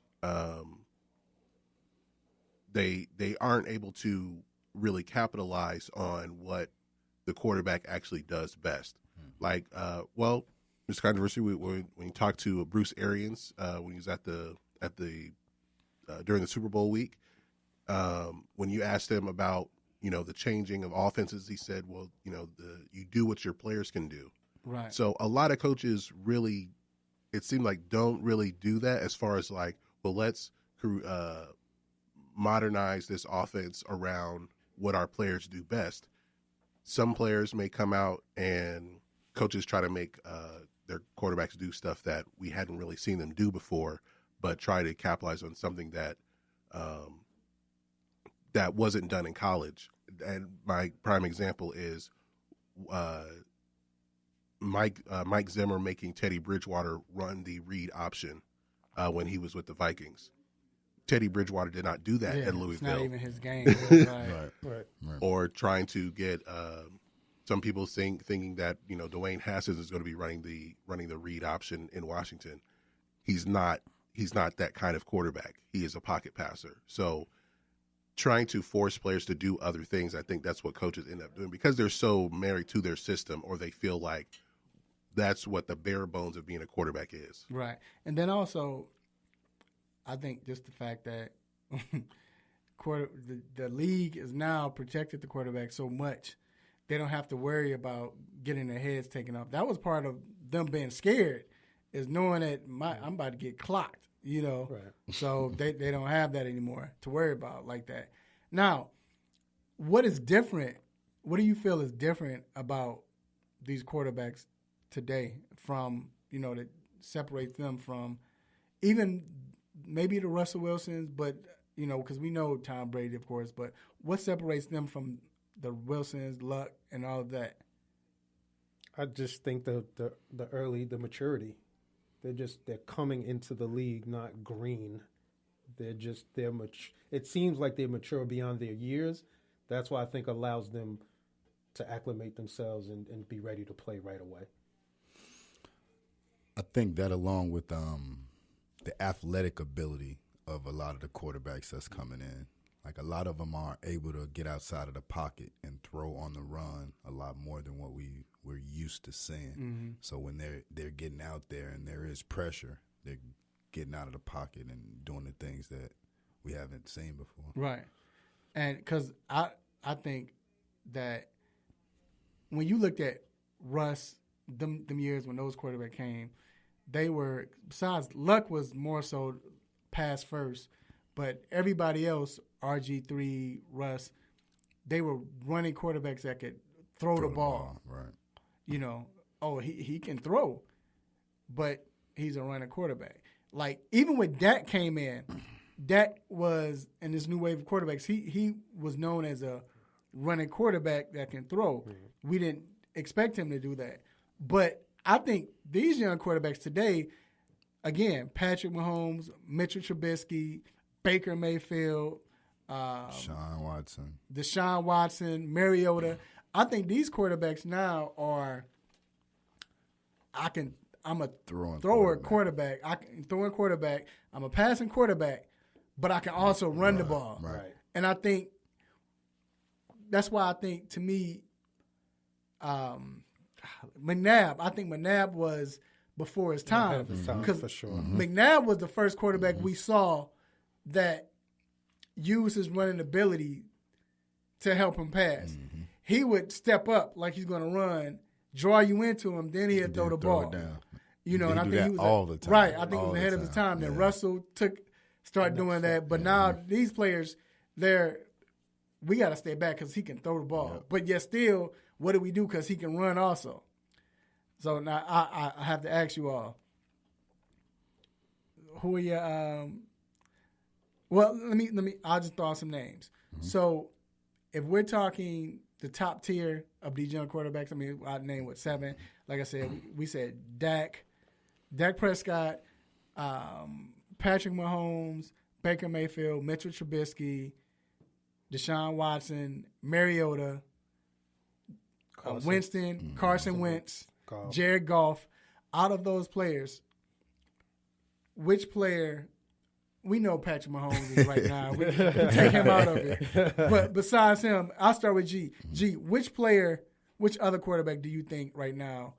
they aren't able to really capitalize on what the quarterback actually does best. Like, Mr. Controversy, when you talk to Bruce Arians when he was during the Super Bowl week, when you asked him about the changing of offenses, he said, well, you do what your players can do. Right. So a lot of coaches really, it seemed like, don't really do that as far as like, well, let's modernize this offense around what our players do best. Some players may come out and coaches try to make their quarterbacks do stuff that we hadn't really seen them do before, but try to capitalize on something that that wasn't done in college. And my prime example is Mike Zimmer making Teddy Bridgewater run the read option when he was with the Vikings. Teddy Bridgewater did not do that at Louisville. It's not even his game. Right. Or trying to get some people thinking that Dwayne Haskins is going to be running the read option in Washington. He's not that kind of quarterback. He is a pocket passer. So trying to force players to do other things, I think that's what coaches end up doing because they're so married to their system, or they feel like that's what the bare bones of being a quarterback is. Right. And then also, I think just the fact that the league is now protected the quarterback so much, they don't have to worry about getting their heads taken off. That was part of them being scared, is knowing that I'm about to get clocked. Right. So they don't have that anymore to worry about like that. Now, what is different? What do you feel is different about these quarterbacks today from, that separates them from even maybe the Russell Wilsons, but, because we know Tom Brady, of course, but what separates them from the Wilsons, Luck, and all of that? I just think the maturity. They're coming into the league not green. They're much. It seems like they're mature beyond their years. That's why I think allows them to acclimate themselves and be ready to play right away. I think that along with the athletic ability of a lot of the quarterbacks that's coming in, like a lot of them are able to get outside of the pocket and throw on the run a lot more than what we're used to seeing. Mm-hmm. So when they're getting out there and there is pressure, they're getting out of the pocket and doing the things that we haven't seen before. Right. And because I think that when you looked at Russ, them years when those quarterbacks came, they were, besides Luck was more so pass first, but everybody else, RG3, Russ, they were running quarterbacks that could throw the ball. Right. He can throw, but he's a running quarterback. Like, even when Dak came in, Dak was, in this new wave of quarterbacks, he was known as a running quarterback that can throw. Mm-hmm. We didn't expect him to do that. But I think these young quarterbacks today, again, Patrick Mahomes, Mitchell Trubisky, Baker Mayfield, Deshaun Watson, Mariota. I think these quarterbacks now are, I'm a thrower quarterback. I can throw a quarterback. I'm a passing quarterback, but I can also run the ball. Right. And I think that's why I think, to me, McNabb was before his time. Because for sure. McNabb was the first quarterback we saw that used his running ability to help him pass. Mm-hmm. He would step up like he's going to run, draw you into him, then he'd throw the ball. It down. And I think he was all the time. Right, I think he was ahead of his time. Then Russell started doing that, but now these players, we got to stay back because he can throw the ball. Yep. But yet still, what do we do because he can run also? So now I have to ask you all, who are your well, let me. I'll just throw out some names. Mm-hmm. So, if we're talking the top tier of these young quarterbacks, I named 7. Like I said, we said Dak Prescott, Patrick Mahomes, Baker Mayfield, Mitchell Trubisky, Deshaun Watson, Mariota, Winston, Carson Wentz, Jared Goff. Out of those players, which player, we know Patrick Mahomes is right now. We take him out of it. But besides him, I'll start with G. G, which other quarterback do you think right now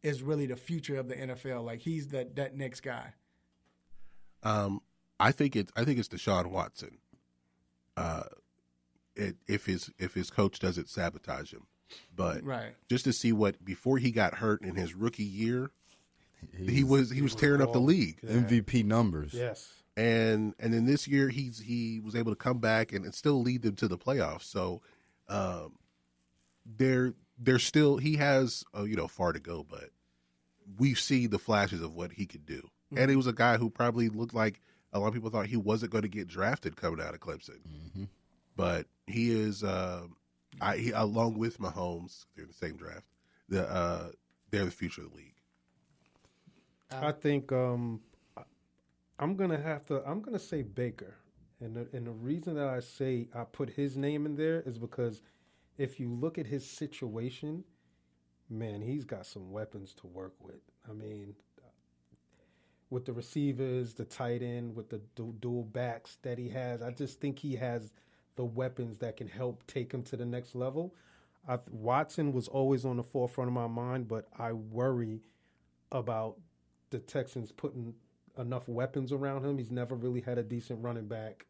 is really the future of the NFL? Like he's that next guy. I think it's Deshaun Watson. If his coach doesn't sabotage him, but just to see what before he got hurt in his rookie year, he was tearing up the league. MVP numbers. Yes. And then this year he was able to come back and still lead them to the playoffs. So they're still, he has far to go, but we've seen the flashes of what he could do. Mm-hmm. And he was a guy who probably looked like a lot of people thought he wasn't going to get drafted coming out of Clemson. Mm-hmm. But he is along with Mahomes, they're in the same draft. They're the future of the league. I think I'm gonna say Baker, and the reason that I say I put his name in there is because if you look at his situation, man, he's got some weapons to work with. I mean, with the receivers, the tight end, with the dual backs that he has, I just think he has the weapons that can help take him to the next level. Watson was always on the forefront of my mind, but I worry about the Texans putting enough weapons around him. He's never really had a decent running back,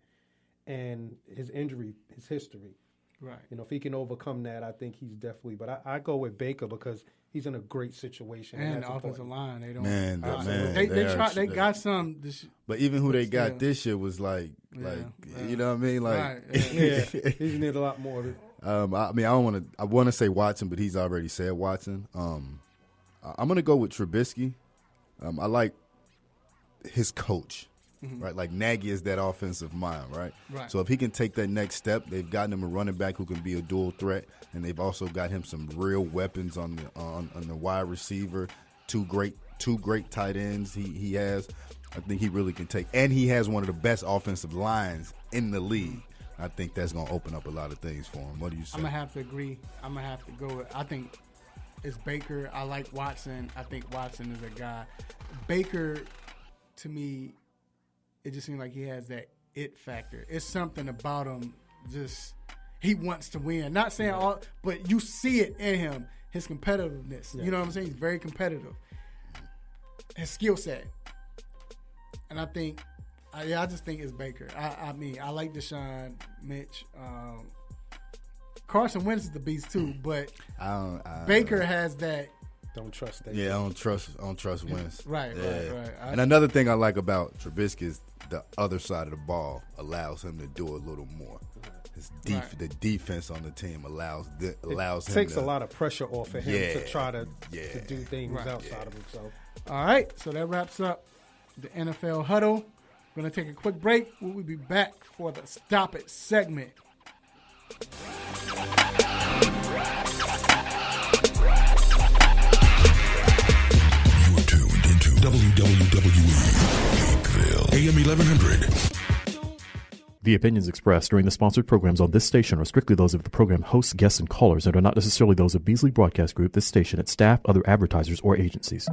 and his injury, his history. Right. If he can overcome that, I think he's definitely. But I go with Baker because he's in a great situation. And the offensive line, they don't. They got some. But even who they got this year was like you know what I mean? Like, he need a lot more. I want to say Watson, but he's already said Watson. I'm gonna go with Trubisky. I like his coach. Mm-hmm. Right, like Nagy is that offensive mind, right? So if he can take that next step, they've gotten him a running back who can be a dual threat, and they've also got him some real weapons on the wide receiver. Two great tight ends he has. I think he really can take, and he has one of the best offensive lines in the league. I think that's going to open up a lot of things for him. What do you say? I'm gonna have to agree. I'm gonna have to go with. I think it's Baker. I like Watson. I think Watson is a guy. Baker, to me, it just seems like he has that it factor. It's something about him. Just he wants to win. Not saying all, but you see it in him. His competitiveness. You know what I'm saying? He's very competitive. His skill set. And I think, I just think it's Baker. I mean, I like Deshaun, Mitch. Carson Wentz is the beast too, but Baker has that. Don't trust that. Yeah, I don't trust Wentz. Right. And another thing I like about Trubisky is the other side of the ball allows him to do a little more. The defense on the team allows him. It takes a lot of pressure off of him to try to do things outside of himself. All right, so that wraps up the NFL Huddle. We're going to take a quick break. We'll be back for the Stop It segment. WWE AM 1100. The opinions expressed during the sponsored programs on this station are strictly those of the program hosts, guests, and callers and are not necessarily those of Beasley Broadcast Group, this station, its staff, other advertisers, or agencies.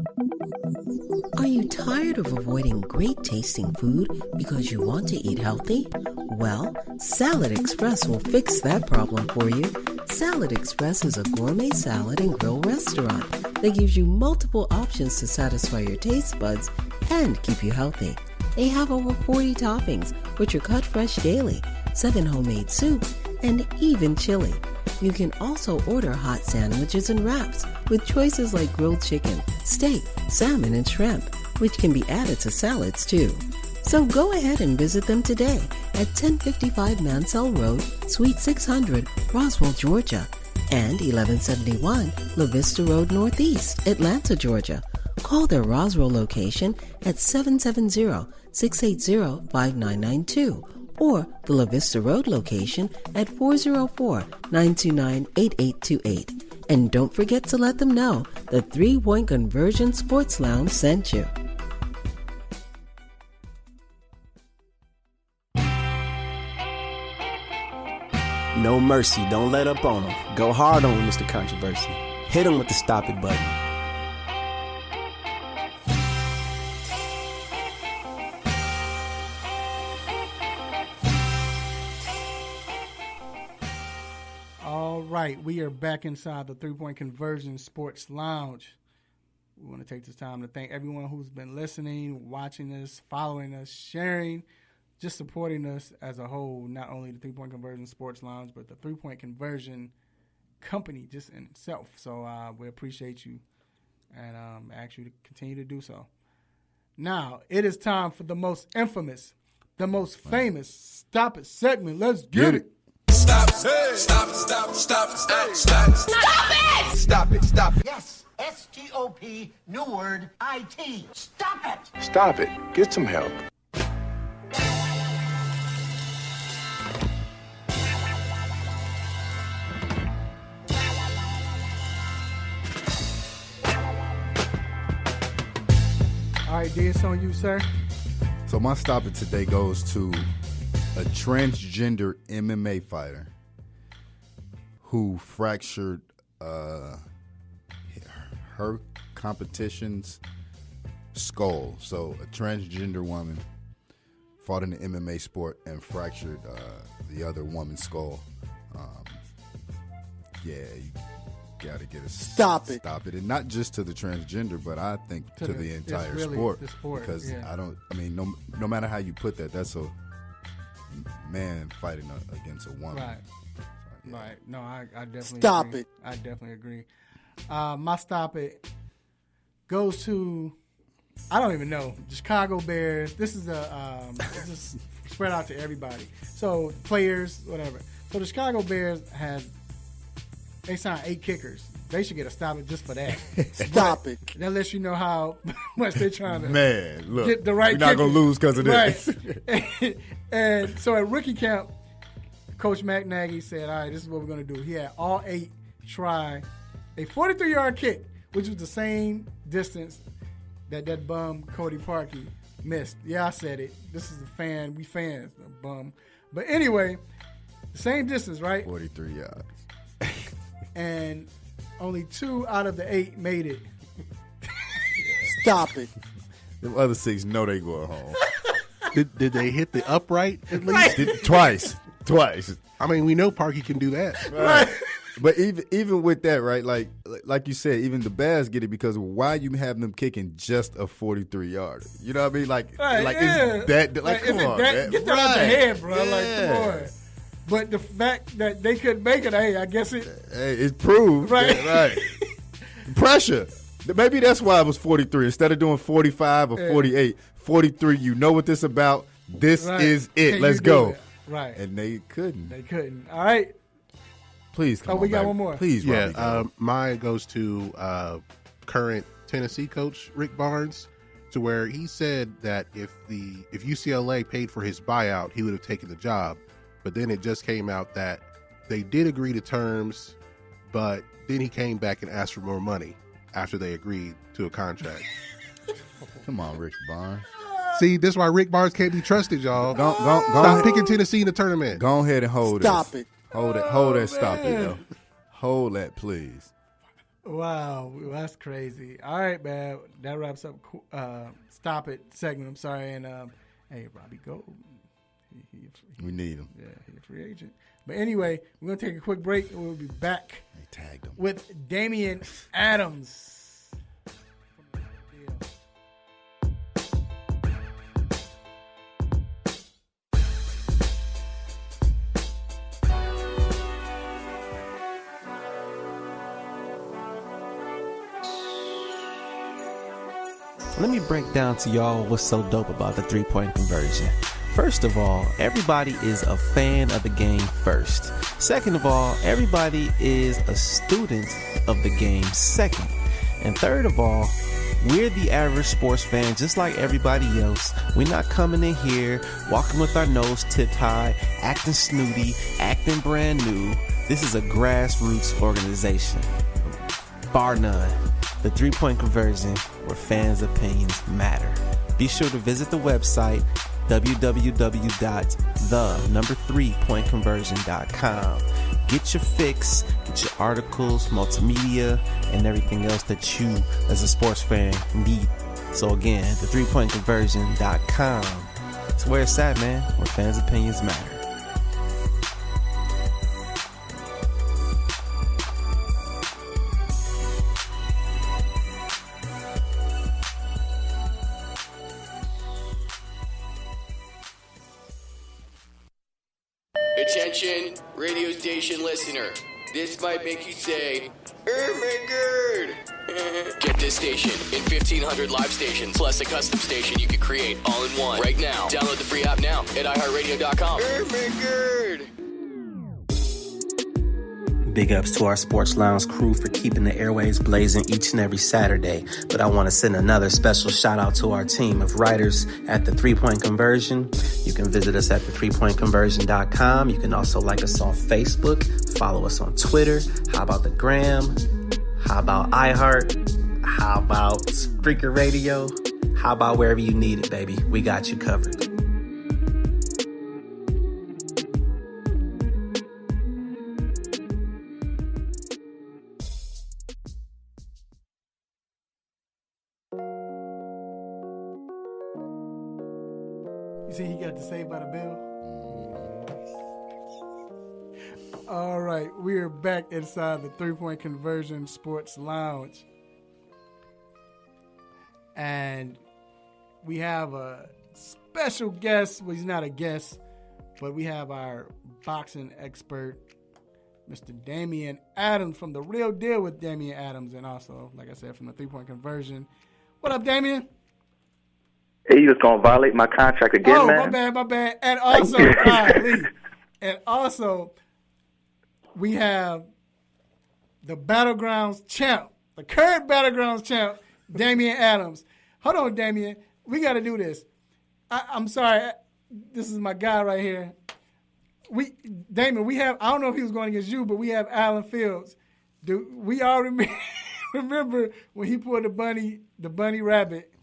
Are you tired of avoiding great-tasting food because you want to eat healthy? Well, Salad Express will fix that problem for you. Salad Express is a gourmet salad and grill restaurant that gives you multiple options to satisfy your taste buds and keep you healthy. They have over 40 toppings, which are cut fresh daily, 7 homemade soups, and even chili. You can also order hot sandwiches and wraps with choices like grilled chicken, steak, salmon, and shrimp, which can be added to salads too. So go ahead and visit them today at 1055 Mansell Road, Suite 600, Roswell, Georgia, and 1171 La Vista Road Northeast, Atlanta, Georgia. Call their Roswell location at 770-680-5992 or the La Vista Road location at 404-929-8828. And don't forget to let them know the 3 Point Conversion Sports Lounge sent you. No mercy. Don't let up on him. Go hard on him, Mr. Controversy. Hit him with the stop it button. right, we are back inside the 3-Point Conversion Sports Lounge. We want to take this time to thank everyone who's been listening, watching us, following us, sharing, just supporting us as a whole, not only the 3-Point Conversion Sports Lounge, but the 3-Point Conversion company just in itself. So we appreciate you and ask you to continue to do so. Now, it is time for the most infamous, the most famous Stop It segment. Let's get it. Stop, hey. Stop, stop, stop, stop, stop. Stop it! Stop it, stop it. Yes, S-T-O-P, new word, I-T. Stop it! Stop it. Get some help. All right, D, it's on you, sir. So my stop it today goes to a transgender MMA fighter who fractured her competition's skull. So a transgender woman fought in the MMA sport and fractured the other woman's skull. You gotta get a stop it. And not just to the transgender, but I think to the entire sport. Because no matter how you put that, that's a man fighting against a woman. Right. So, right. No, I definitely stop agree. It. I definitely agree. My stop it goes to, I don't even know, the Chicago Bears. This is it's just spread out to everybody. So players, whatever. So the Chicago Bears they signed 8 kickers. They should get a stop it just for that. Stop it. That lets you know how much they're trying to look, get the right we're not going to lose because of this. Right. And so at rookie camp, Coach Matt Nagy said, all right, this is what we're going to do. He had all 8 try a 43-yard kick, which was the same distance that bum Cody Parkey missed. Yeah, I said it. This is the fan. We fans, the bum. But anyway, the same distance, right? 43 yards. And only 2 out of the 8 made it. Stop it. Them other 6 know they going home. Did they hit the upright at least? Twice. I mean, we know Parkey can do that. Right. But even with that, right, like you said, even the Bears get it because why you have them kicking just a 43-yarder? You know what I mean? Like, is that like come on, man. Get that out your head, bro. Yeah. Like, come on. But the fact that they couldn't make it, hey, I guess it proved. Right. Pressure. Maybe that's why it was 43. Instead of doing 45 or 48, 43, you know what this about. This is it. Let's go. Right. And they couldn't. All right. Please come on. We got one more. Please, Robbie. Mine goes to current Tennessee coach Rick Barnes, to where he said that if UCLA paid for his buyout, he would have taken the job. But then it just came out that they did agree to terms, but then he came back and asked for more money after they agreed to a contract. Come on, Rick Barnes. See, that's why Rick Barnes can't be trusted, y'all. Stop picking Tennessee in the tournament. Go ahead and hold Stop it. it. Hold that. Stop it, though. Hold that, please. Wow, that's crazy. All right, man. That wraps up Stop It segment. I'm sorry. And, hey, Robbie Gold. We need him. Yeah, he's a free agent. But anyway, we're going to take a quick break, and we'll be back with Damian Adams. Let me break down to y'all what's so dope about the 3-point conversion. First of all, everybody is a fan of the game first. Second of all, everybody is a student of the game second. And third of all, we're the average sports fan just like everybody else. We're not coming in here, walking with our nose tipped high, acting snooty, acting brand new. This is a grassroots organization. Bar none. The 3-point conversion, where fans' opinions matter. Be sure to visit the website www.the3pointconversion.com. Get your fix, get your articles, multimedia, and everything else that you, as a sports fan, need. So again, the3pointconversion.com. It's where it's at, man, where fans' opinions matter. Attention, radio station listener. This might make you say, oh my god. Get this station in 1,500 live stations, plus a custom station you can create all in one. Right now. Download the free app now at iHeartRadio.com. Oh my god. Big ups to our Sports Lounge crew for keeping the airways blazing each and every Saturday. But I want to send another special shout out to our team of writers at the 3 Point Conversion. You can visit us at the3pointconversion.com. You can also like us on Facebook, follow us on Twitter. How about the Gram? How about iHeart? How about Spreaker Radio? How about wherever you need it, baby? We got you covered. You see, he got the Saved by the Bell. All right, we are back inside the 3 Point Conversion Sports Lounge. And we have a special guest. Well, he's not a guest, but we have our boxing expert, Mr. Damian Adams from The Real Deal with Damian Adams, and also, like I said, from the 3 Point Conversion. What up, Damian? Hey, you just gonna violate my contract again, man? Oh, my bad. And also, we have the Battlegrounds champ, the current Battlegrounds champ, Damian Adams. Hold on, Damian. We got to do this. I'm sorry. This is my guy right here. Damian, we have, I don't know if he was going against you, but we have Alan Fields. We all remember when he pulled the bunny rabbit,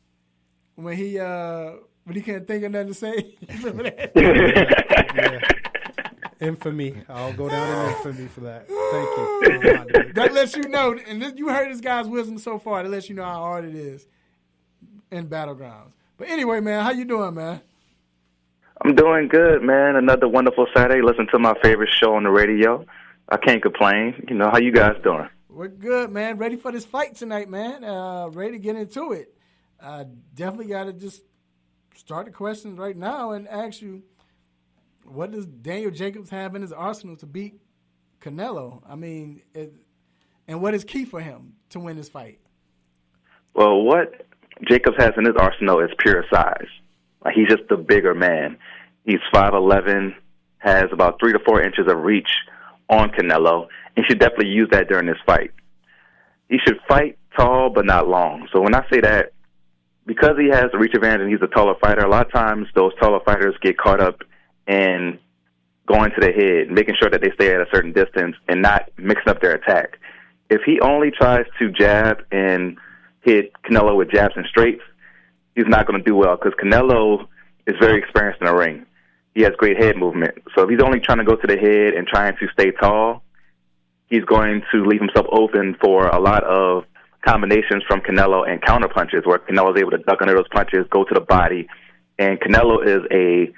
when he couldn't think of nothing to say. Remember that? Yeah. Infamy. I'll go down in infamy for that. Thank you. That lets you know, and you heard this guy's wisdom so far. That lets you know how hard it is in Battlegrounds. But anyway, man, how you doing, man? I'm doing good, man. Another wonderful Saturday. Listen to my favorite show on the radio. I can't complain. You know, how you guys doing? We're good, man. Ready for this fight tonight, man. Ready to get into it. Definitely got to just start the questions right now and ask you, what does Daniel Jacobs have in his arsenal to beat Canelo? I mean, and what is key for him to win this fight? Well, what Jacobs has in his arsenal is pure size. Like, he's just the bigger man. He's 5'11", has about 3 to 4 inches of reach on Canelo, and should definitely use that during this fight. He should fight tall but not long. So when I say that, because he has the reach advantage and he's a taller fighter, a lot of times those taller fighters get caught up in going to the head, making sure that they stay at a certain distance and not mixing up their attack. If he only tries to jab and hit Canelo with jabs and straights, he's not going to do well because Canelo is very experienced in the ring. He has great head movement. So if he's only trying to go to the head and trying to stay tall, he's going to leave himself open for a lot of combinations from Canelo and counter punches where Canelo is able to duck under those punches, go to the body. And Canelo is a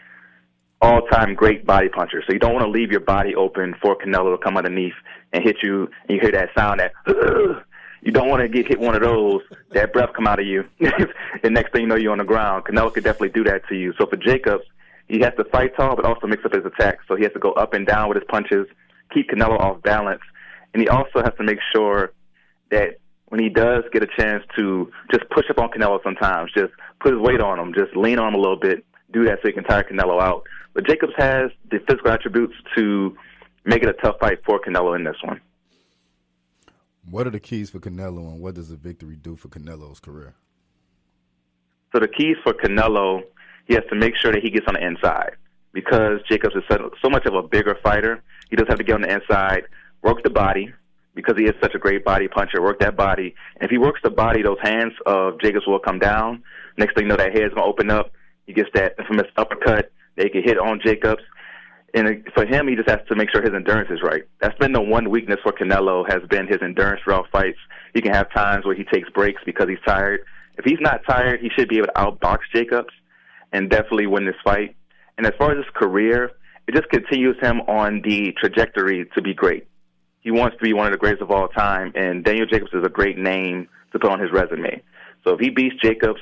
all-time great body puncher. So you don't want to leave your body open for Canelo to come underneath and hit you, and you hear that sound that, you don't want to get hit one of those, that breath come out of you. The next thing you know, you're on the ground. Canelo could definitely do that to you. So for Jacobs, he has to fight tall but also mix up his attacks. So he has to go up and down with his punches, keep Canelo off balance. And he also has to make sure that when he does get a chance to just push up on Canelo sometimes, just put his weight on him, just lean on him a little bit, do that so he can tire Canelo out. But Jacobs has the physical attributes to make it a tough fight for Canelo in this one. What are the keys for Canelo, and what does a victory do for Canelo's career? So the keys for Canelo, he has to make sure that he gets on the inside. Because Jacobs is so much of a bigger fighter, he does have to get on the inside, work the body, because he is such a great body puncher, work that body. And if he works the body, those hands of Jacobs will come down. Next thing you know, that head's going to open up. He gets that infamous uppercut. They can hit on Jacobs. And for him, he just has to make sure his endurance is right. That's been the one weakness for Canelo, has been his endurance throughout fights. He can have times where he takes breaks because he's tired. If he's not tired, he should be able to outbox Jacobs and definitely win this fight. And as far as his career, it just continues him on the trajectory to be great. He wants to be one of the greatest of all time, and Daniel Jacobs is a great name to put on his resume. So if he beats Jacobs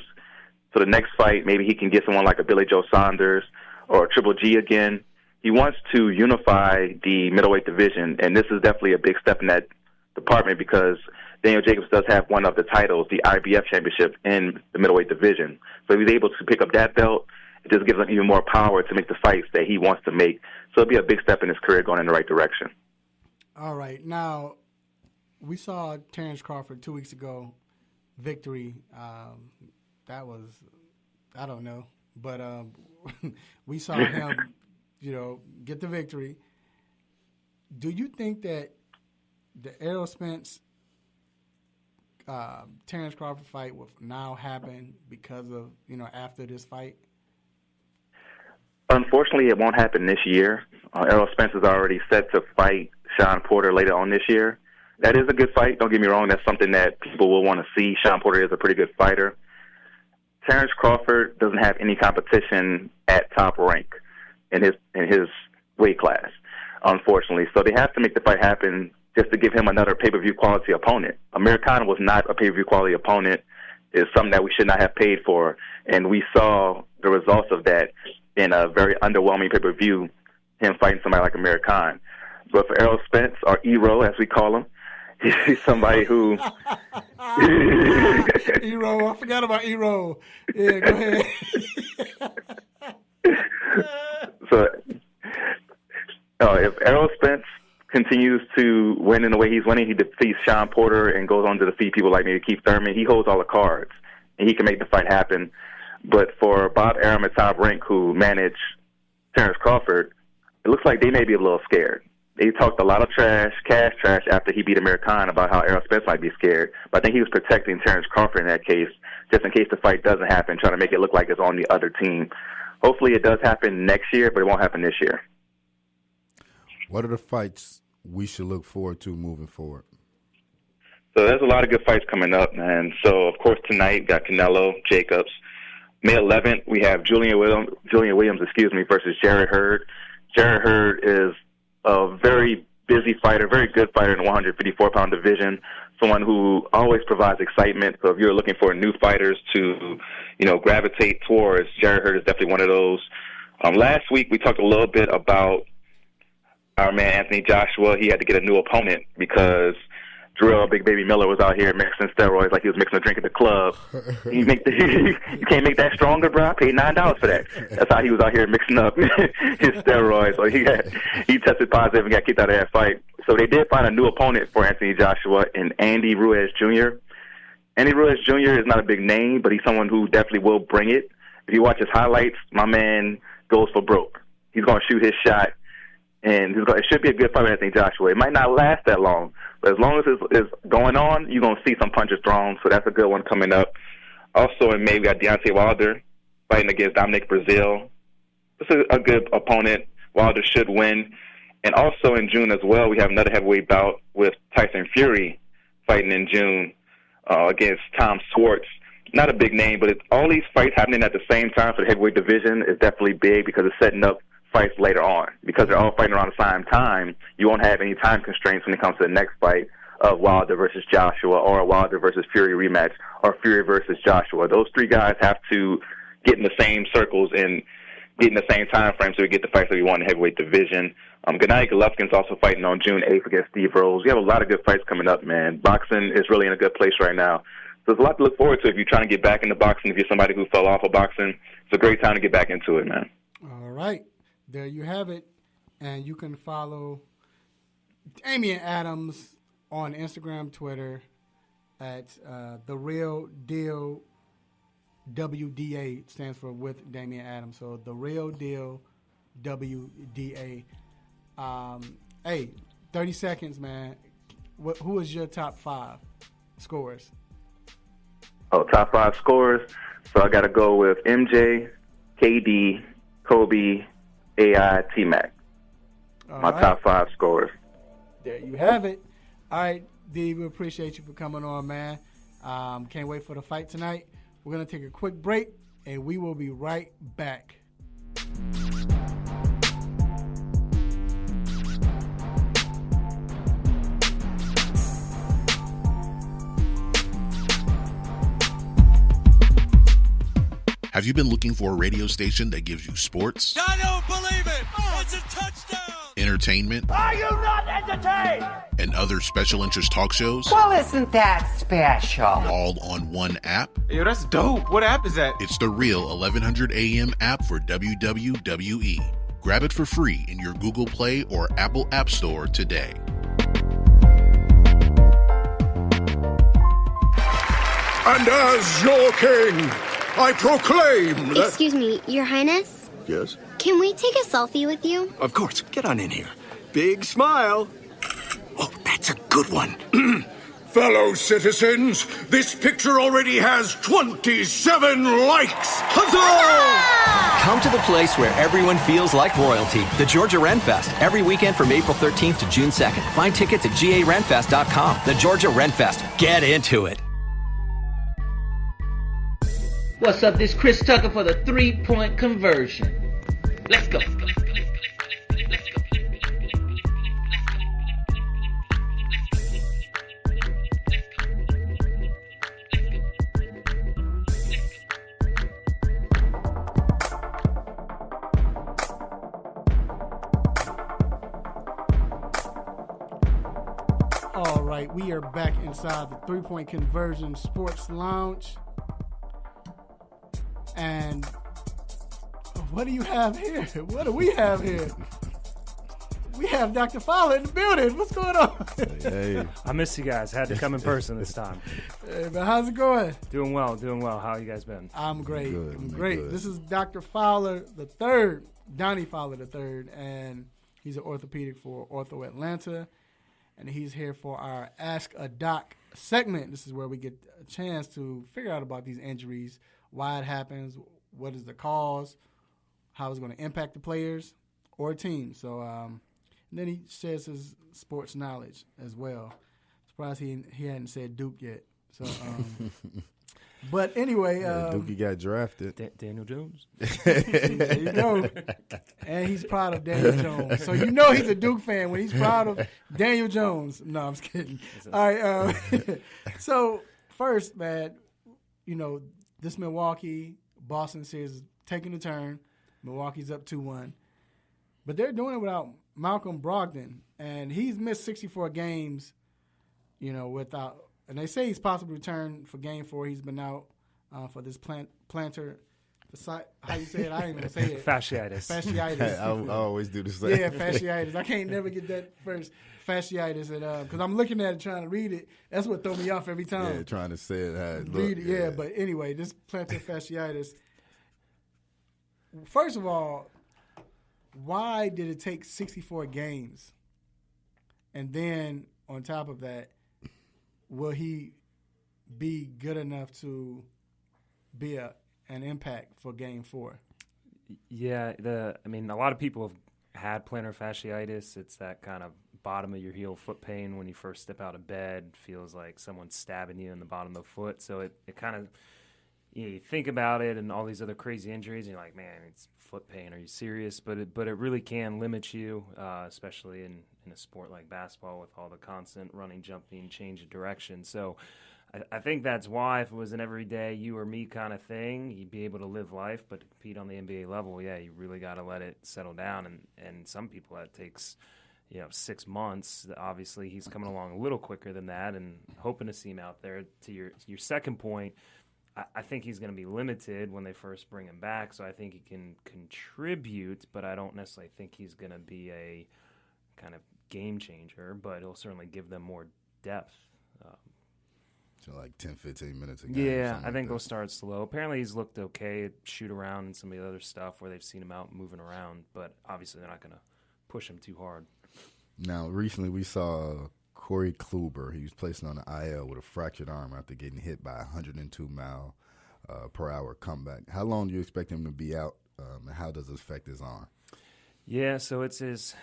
for the next fight, maybe he can get someone like a Billy Joe Saunders or a Triple G again. he wants to unify the middleweight division, and this is definitely a big step in that department because Daniel Jacobs does have one of the titles, the IBF championship, in the middleweight division. So if he's able to pick up that belt, it just gives him even more power to make the fights that he wants to make. So it'll be a big step in his career going in the right direction. All right. Now, we saw Terrence Crawford 2 weeks ago, victory. That was, I don't know, but we saw him, get the victory. Do you think that the Errol Spence Terrence Crawford fight will now happen because of, after this fight? Unfortunately, it won't happen this year. Errol Spence is already set to fight Sean Porter later on this year. That is a good fight. Don't get me wrong. That's something that people will want to see. Sean Porter is a pretty good fighter. Terrence Crawford doesn't have any competition at top rank in his weight class, unfortunately. So they have to make the fight happen just to give him another pay-per-view quality opponent. Amir Khan was not a pay-per-view quality opponent. It's something that we should not have paid for, and we saw the results of that in a very underwhelming pay-per-view, him fighting somebody like Amir Khan. But for Errol Spence, or Ero as we call him, he's somebody who... Ero, I forgot about Ero. Yeah, go ahead. So, if Errol Spence continues to win in the way he's winning, he defeats Sean Porter and goes on to defeat people like maybe Keith Thurman. He holds all the cards, and he can make the fight happen. But for Bob Arum and Top Rank, who manage Terrence Crawford, it looks like they may be a little scared. They talked a lot of cash trash, after he beat Amir Khan about how Errol Spence might be scared. But I think he was protecting Terrence Crawford in that case, just in case the fight doesn't happen, trying to make it look like it's on the other team. Hopefully it does happen next year, but it won't happen this year. What are the fights we should look forward to moving forward? So there's a lot of good fights coming up, man. So, of course, tonight we got Canelo, Jacobs. May 11th, we have Julian Williams, versus Jarrett Hurd. Jarrett Hurd is a very busy fighter, very good fighter in the 154-pound division, someone who always provides excitement. So if you're looking for new fighters to, gravitate towards, Jarrett Hurd is definitely one of those. Last week, we talked a little bit about our man Anthony Joshua. He had to get a new opponent because Jarrell Big Baby Miller was out here mixing steroids like he was mixing a drink at the club. You can't make that stronger, bro. I paid $9 for that. That's how he was out here mixing up his steroids. So he tested positive and got kicked out of that fight. So they did find a new opponent for Anthony Joshua in Andy Ruiz Jr. Andy Ruiz Jr. is not a big name, but he's someone who definitely will bring it. If you watch his highlights, my man goes for broke. He's going to shoot his shot, and it should be a good fight with Anthony Joshua. It might not last that long, but as long as it's going on, you're going to see some punches thrown, so that's a good one coming up. Also in May, we got Deontay Wilder fighting against Dominic Breazeale. This is a good opponent. Wilder should win. And also in June as well, we have another heavyweight bout with Tyson Fury fighting in June against Tom Swartz. Not a big name, but all these fights happening at the same time for the heavyweight division is definitely big because it's setting up fights later on. Because they're all fighting around the same time, you won't have any time constraints when it comes to the next fight of Wilder versus Joshua or a Wilder versus Fury rematch or Fury versus Joshua. Those three guys have to get in the same circles and get in the same time frame so we get the fights that we want in the heavyweight division. Gennady Golovkin's also fighting on June 8th against Steve Rose. We have a lot of good fights coming up, man. Boxing is really in a good place right now. So there's a lot to look forward to if you're trying to get back into boxing. If you're somebody who fell off of boxing, it's a great time to get back into it, man. All right. There you have it. And you can follow Damian Adams on Instagram, Twitter at The Real Deal WDA. Stands for With Damian Adams. So The Real Deal WDA. Hey, 30 seconds, man. Who is your top 5 scorers? Oh, top 5 scorers. So I got to go with MJ, KD, Kobe, AI, T-Mac. My top 5 scorers. There you have it. All right, D, we appreciate you for coming on, man. Can't wait for the fight tonight. We're going to take a quick break, and we will be right back. Have you been looking for a radio station that gives you sports, I don't believe it! It's a entertainment, Are you not entertained? and other special interest talk shows, Well, isn't that special? all on one app. Yo, that's dope. What app is that? It's the Real 1100 AM app for WWE. Grab it for free in your Google Play or Apple App Store today. And as your king, I proclaim that... Excuse me, Your Highness? Yes? Can we take a selfie with you? Of course. Get on in here. Big smile. Oh, that's a good one. Fellow citizens, this picture already has 27 likes. Huzzah! Come to the place where everyone feels like royalty. The Georgia Ren Fest. Every weekend from April 13th to June 2nd. Find tickets at GARenfest.com. The Georgia Ren Fest. Get into it. What's up? This Chris Tucker for the 3-point conversion. Let's go. All right, we are back inside the 3-point conversion sports lounge. And what do you have here? What do we have here? We have Dr. Fowler in the building. What's going on? Hey. I miss you guys. Had to come in person this time. Hey, man, how's it going? Doing well, doing well. How you guys been? I'm great. Good, I'm great. good. This is Dr. Fowler III, Donnie Fowler III, and he's an orthopedic for Ortho Atlanta, and he's here for our Ask a Doc segment. This is where we get a chance to figure out about these injuries, why it happens, what is the cause, how it's going to impact the players or team. So, and then he shares his sports knowledge as well. Surprised he hadn't said Duke yet. So, but anyway, Dookie got drafted. Daniel Jones. There you go. And he's proud of Daniel Jones. So you know he's a Duke fan when he's proud of Daniel Jones. No, I'm just kidding. All right. So first, man, you know, this Milwaukee-Boston series is taking a turn. Milwaukee's up 2-1. But they're doing it without Malcolm Brogdon. And he's missed 64 games, you know, without – and they say he's possibly returned for Game 4. He's been out for this plantar – how you say it? I ain't even say it. Fasciitis. Fasciitis. I always do the same. Yeah, fasciitis. I can't never get that first. Fasciitis. Because I'm looking at it trying to read it. That's what throw me off every time. Yeah, trying to say it how it Read look. it, yeah, but anyway, this plantar fasciitis. First of all, why did it take 64 games? And then on top of that, will he be good enough to be an impact for Game 4? Yeah, I mean, a lot of people have had plantar fasciitis. It's that kind of bottom of your heel foot pain when you first step out of bed. Feels like someone's stabbing you in the bottom of the foot. So it kind of, you think about it and all these other crazy injuries, and you're like, man, it's foot pain. Are you serious? But it really can limit you, especially in a sport like basketball with all the constant running, jumping, change of direction. So I think that's why, if it was an everyday you or me kind of thing, you'd be able to live life. But to compete on the NBA level, yeah, you really got to let it settle down. And some people, that takes 6 months. Obviously, he's coming along a little quicker than that, and hoping to see him out there. To your second point, I think he's going to be limited when they first bring him back. So I think he can contribute, but I don't necessarily think he's going to be a kind of game changer. But he'll certainly give them more depth. So like 10, 15 minutes a game. Yeah, I think he'll start slow. Apparently he's looked okay, shoot around and some of the other stuff where they've seen him out moving around, but obviously they're not going to push him too hard. Now, recently we saw Corey Kluber. He was placed on the IL with a fractured arm after getting hit by a 102 mile per hour comeback. How long do you expect him to be out, and how does it affect his arm? Yeah, so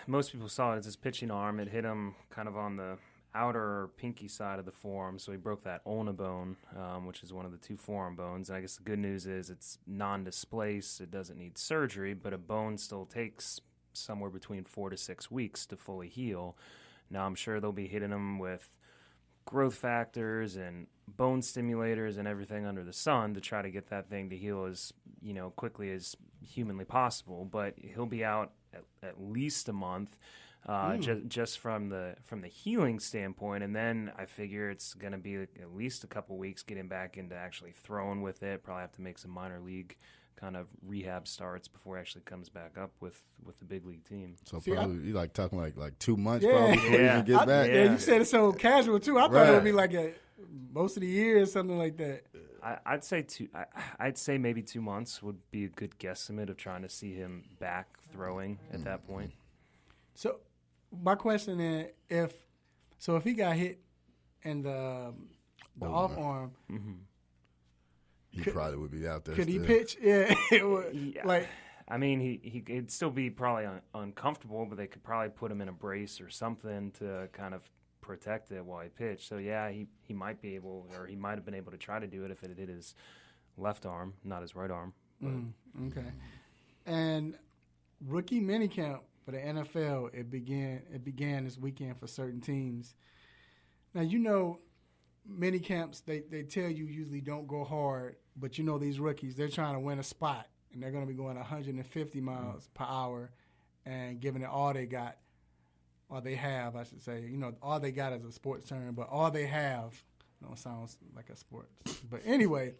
most people saw it's his pitching arm. It hit him kind of on the outer pinky side of the forearm, so he broke that ulna bone, which is one of the two forearm bones. And I guess the good news is it's non-displaced. It doesn't need surgery, but a bone still takes somewhere between 4 to 6 weeks to fully heal. Now, I'm sure they'll be hitting him with growth factors and bone stimulators and everything under the sun to try to get that thing to heal as quickly as humanly possible. But he'll be out at least a month. just from the healing standpoint. And then I figure it's going to be at least a couple weeks getting back into actually throwing with it. Probably have to make some minor league kind of rehab starts before he actually comes back up with the big league team. So probably you like talking like 2 months probably before you even get back. Yeah, you said it so casual too. I thought it would be like most of the year or something like that. I'd say I'd say maybe 2 months would be a good guesstimate of trying to see him back throwing at that point. So my question is, if he got hit in the off arm. Mm-hmm. He probably would be out there. Could still. he pitch? Yeah. Like, I mean, he'd still be probably uncomfortable, but they could probably put him in a brace or something to kind of protect it while he pitched. So yeah, he might be able, or he might have been able to try to do it if it hit his left arm, not his right arm. Okay. And rookie minicamp for the NFL, it began this weekend for certain teams. Now mini camps, they tell you usually don't go hard, but these rookies, they're trying to win a spot, and they're going to be going 150 miles per hour and giving it all they got, or they have, I should say. All they got is a sports term, but all they have, sounds like a sport. But anyway,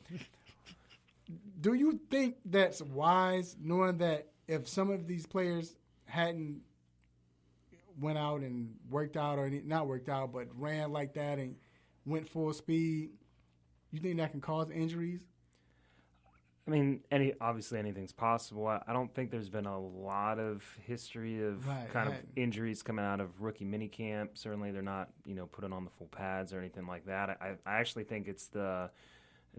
do you think that's wise, knowing that if some of these players hadn't went out and worked out, or not worked out, but ran like that and went full speed, you think that can cause injuries? I mean, obviously anything's possible. I don't think there's been a lot of history of of injuries coming out of rookie minicamp. Certainly they're not, putting on the full pads or anything like that. I actually think it's a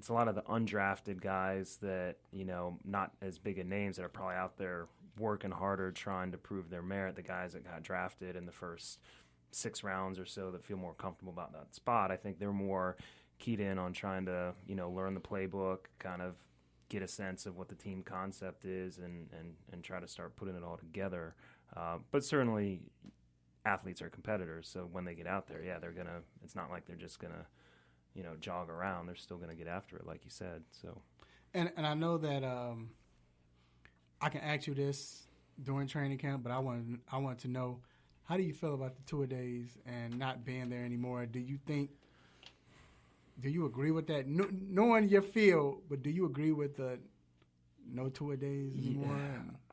lot of the undrafted guys that, not as big of names that are probably out there working harder trying to prove their merit, the guys that got drafted in the first 6 rounds or so that feel more comfortable about that spot. I think they're more keyed in on trying to, learn the playbook, kind of get a sense of what the team concept is and try to start putting it all together. But certainly athletes are competitors, so when they get out there, it's not like they're just going to, jog around. They're still going to get after it, like you said. So, and I know that I can ask you this during training camp, but I want to know, how do you feel about the two-a-days and not being there anymore? Do you agree with that? Knowing your field, but do you agree with the no two-a-days anymore?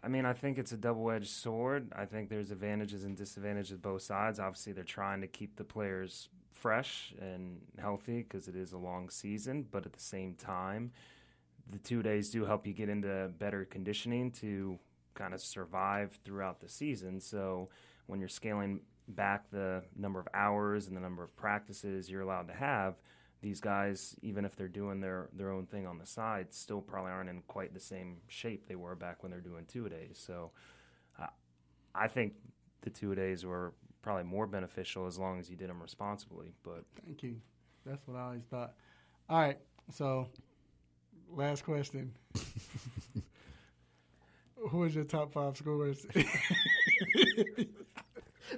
I mean, I think it's a double-edged sword. I think there's advantages and disadvantages both sides. Obviously, they're trying to keep the players fresh and healthy because it is a long season, but at the same time, the 2 days do help you get into better conditioning to kind of survive throughout the season. So when you're scaling back the number of hours and the number of practices you're allowed to have, these guys, even if they're doing their own thing on the side, still probably aren't in quite the same shape they were back when they're doing 2-a-days. So I think the 2-a-days were probably more beneficial as long as you did them responsibly. But thank you. That's what I always thought. All right, so last question. Who is your top 5 scorers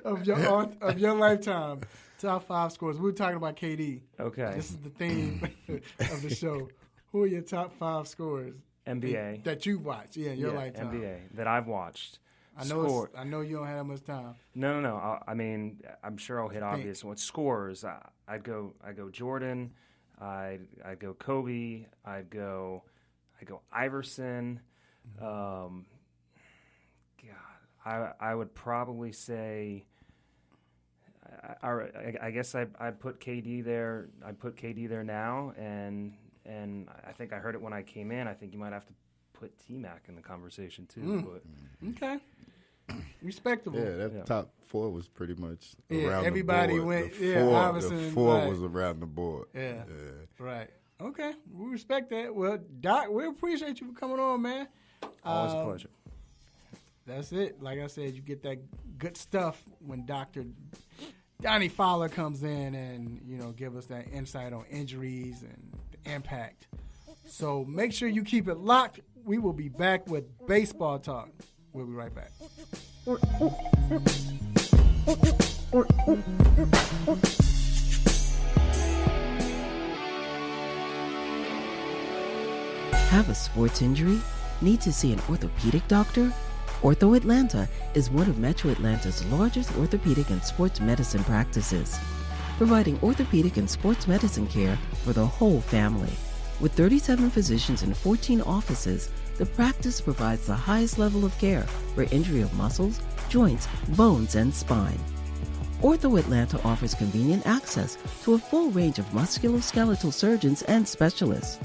of your lifetime? Top 5 scorers. We were talking about KD. Okay. This is the theme of the show. Who are your top 5 scorers? NBA. That you watch, in your lifetime. NBA that I've watched. I know you don't have that much time. No. I mean, I'm sure I'll hit obvious ones. Scores. I'd go Jordan. I'd go Kobe. I'd go Iverson. I would probably say. I guess I'd put KD there. I'd put KD there now, and I think I heard it when I came in. I think you might have to put T-Mac in the conversation too. But okay, respectable. Yeah, that top 4 was pretty much around everybody the board. went. The 4 was around the board. Yeah, right. Okay, we respect that. Well, Doc, we appreciate you for coming on, man. Always a pleasure. That's it. Like I said, you get that good stuff when Dr. Donnie Fowler comes in and, give us that insight on injuries and the impact. So make sure you keep it locked. We will be back with baseball talk. We'll be right back. Have a sports injury? Need to see an orthopedic doctor? Ortho Atlanta is one of Metro Atlanta's largest orthopedic and sports medicine practices, providing orthopedic and sports medicine care for the whole family. With 37 physicians and 14 offices, the practice provides the highest level of care for injury of muscles, joints, bones, and spine. Ortho Atlanta offers convenient access to a full range of musculoskeletal surgeons and specialists.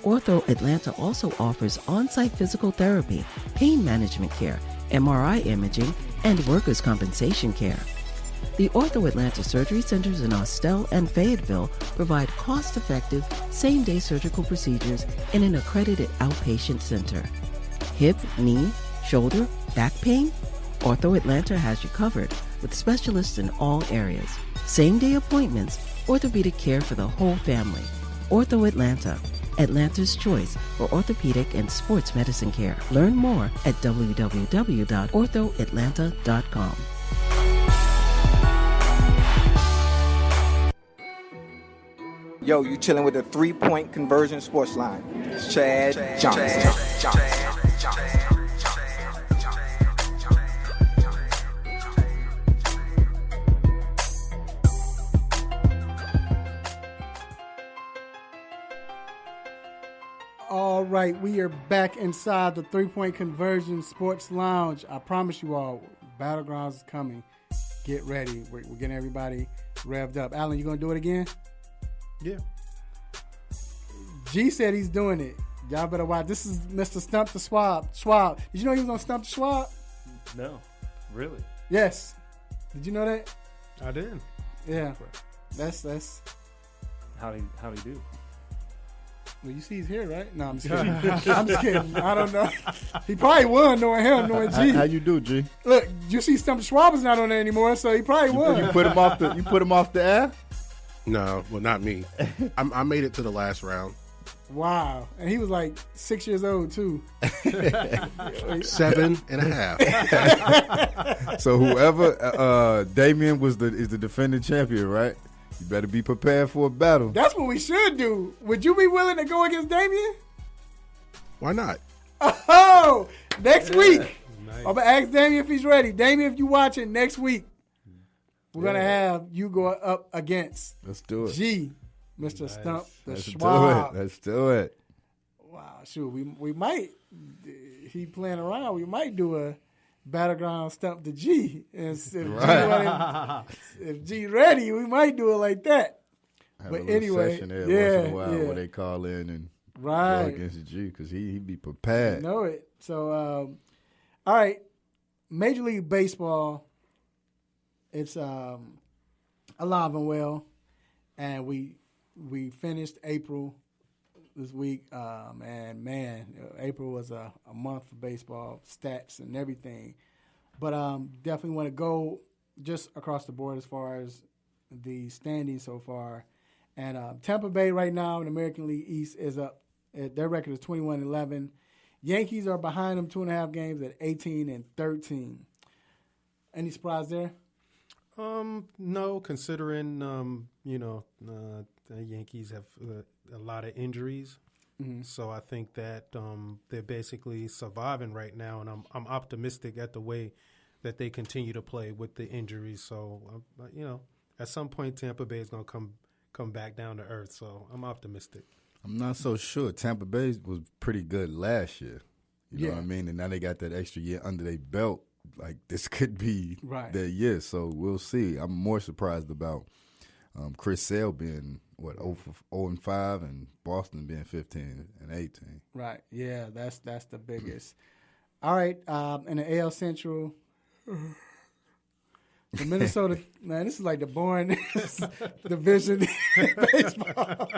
Ortho Atlanta also offers on-site physical therapy, pain management care, MRI imaging, and workers' compensation care. The Ortho Atlanta surgery centers in Austell and Fayetteville provide cost-effective, same-day surgical procedures in an accredited outpatient center. Hip, knee, shoulder, back pain? Ortho Atlanta has you covered with specialists in all areas. Same-day appointments, orthopedic care for the whole family. Ortho Atlanta, Atlanta's choice for orthopedic and sports medicine care. Learn more at www.orthoatlanta.com. Yo, you chilling with the 3-point conversion sports line. It's Chad Johnson. All right, we are back inside the 3-point conversion sports lounge. I promise you all, Battlegrounds is coming. Get ready. We're getting everybody revved up. Alan, you gonna do it again? Yeah. G said he's doing it. Y'all better watch. This is Mr. Stump the Schwab. Schwab. Did you know he was on Stump the Schwab? No. Really? Yes. Did you know that? I did. Yeah. That's. How'd he do? Well, you see he's here, right? No, I'm just kidding. I'm just kidding. I don't know. He probably won knowing him, knowing G. How you do, G? Look, you see Stump the Schwab is not on there anymore, so he probably won. You put him off the air? No, well, not me. I made it to the last round. Wow. And he was like 6 years old, too. 7.5. So whoever, Damien is the defending champion, right? You better be prepared for a battle. That's what we should do. Would you be willing to go against Damien? Why not? Oh, next week. Nice. I'm going to ask Damien if he's ready. Damien, if you're watching next week, we're going to have you go up against Let's do it. G, Mr. Stump the Let's Schwab. Let's do it. Wow, sure. We might, he playing around, we might do a Battleground Stump the G. And if G ready, we might do it like that. Have but a anyway, session there yeah, once in a while where they call in and go against G because he be prepared. I know it. So, all right, Major League Baseball. It's alive and well, and we finished April this week, and man, April was a month for baseball stats and everything. But definitely want to go just across the board as far as the standings so far. And Tampa Bay right now in the American League East is up. Their record is 21-11. Yankees are behind them 2.5 games at 18-13. Any surprise there? No, considering the Yankees have a lot of injuries, so I think that they're basically surviving right now, and I'm optimistic at the way that they continue to play with the injuries. So at some point Tampa Bay is gonna come back down to earth. So I'm optimistic. I'm not so sure. Tampa Bay was pretty good last year. You know what I mean? And now they got that extra year under their belt. Like, this could be their year, so we'll see. I'm more surprised about Chris Sale being, 0-5, and Boston being 15-18. Right, yeah, that's the biggest. All right, in the AL Central, the Minnesota, man, this is like the boring division in baseball.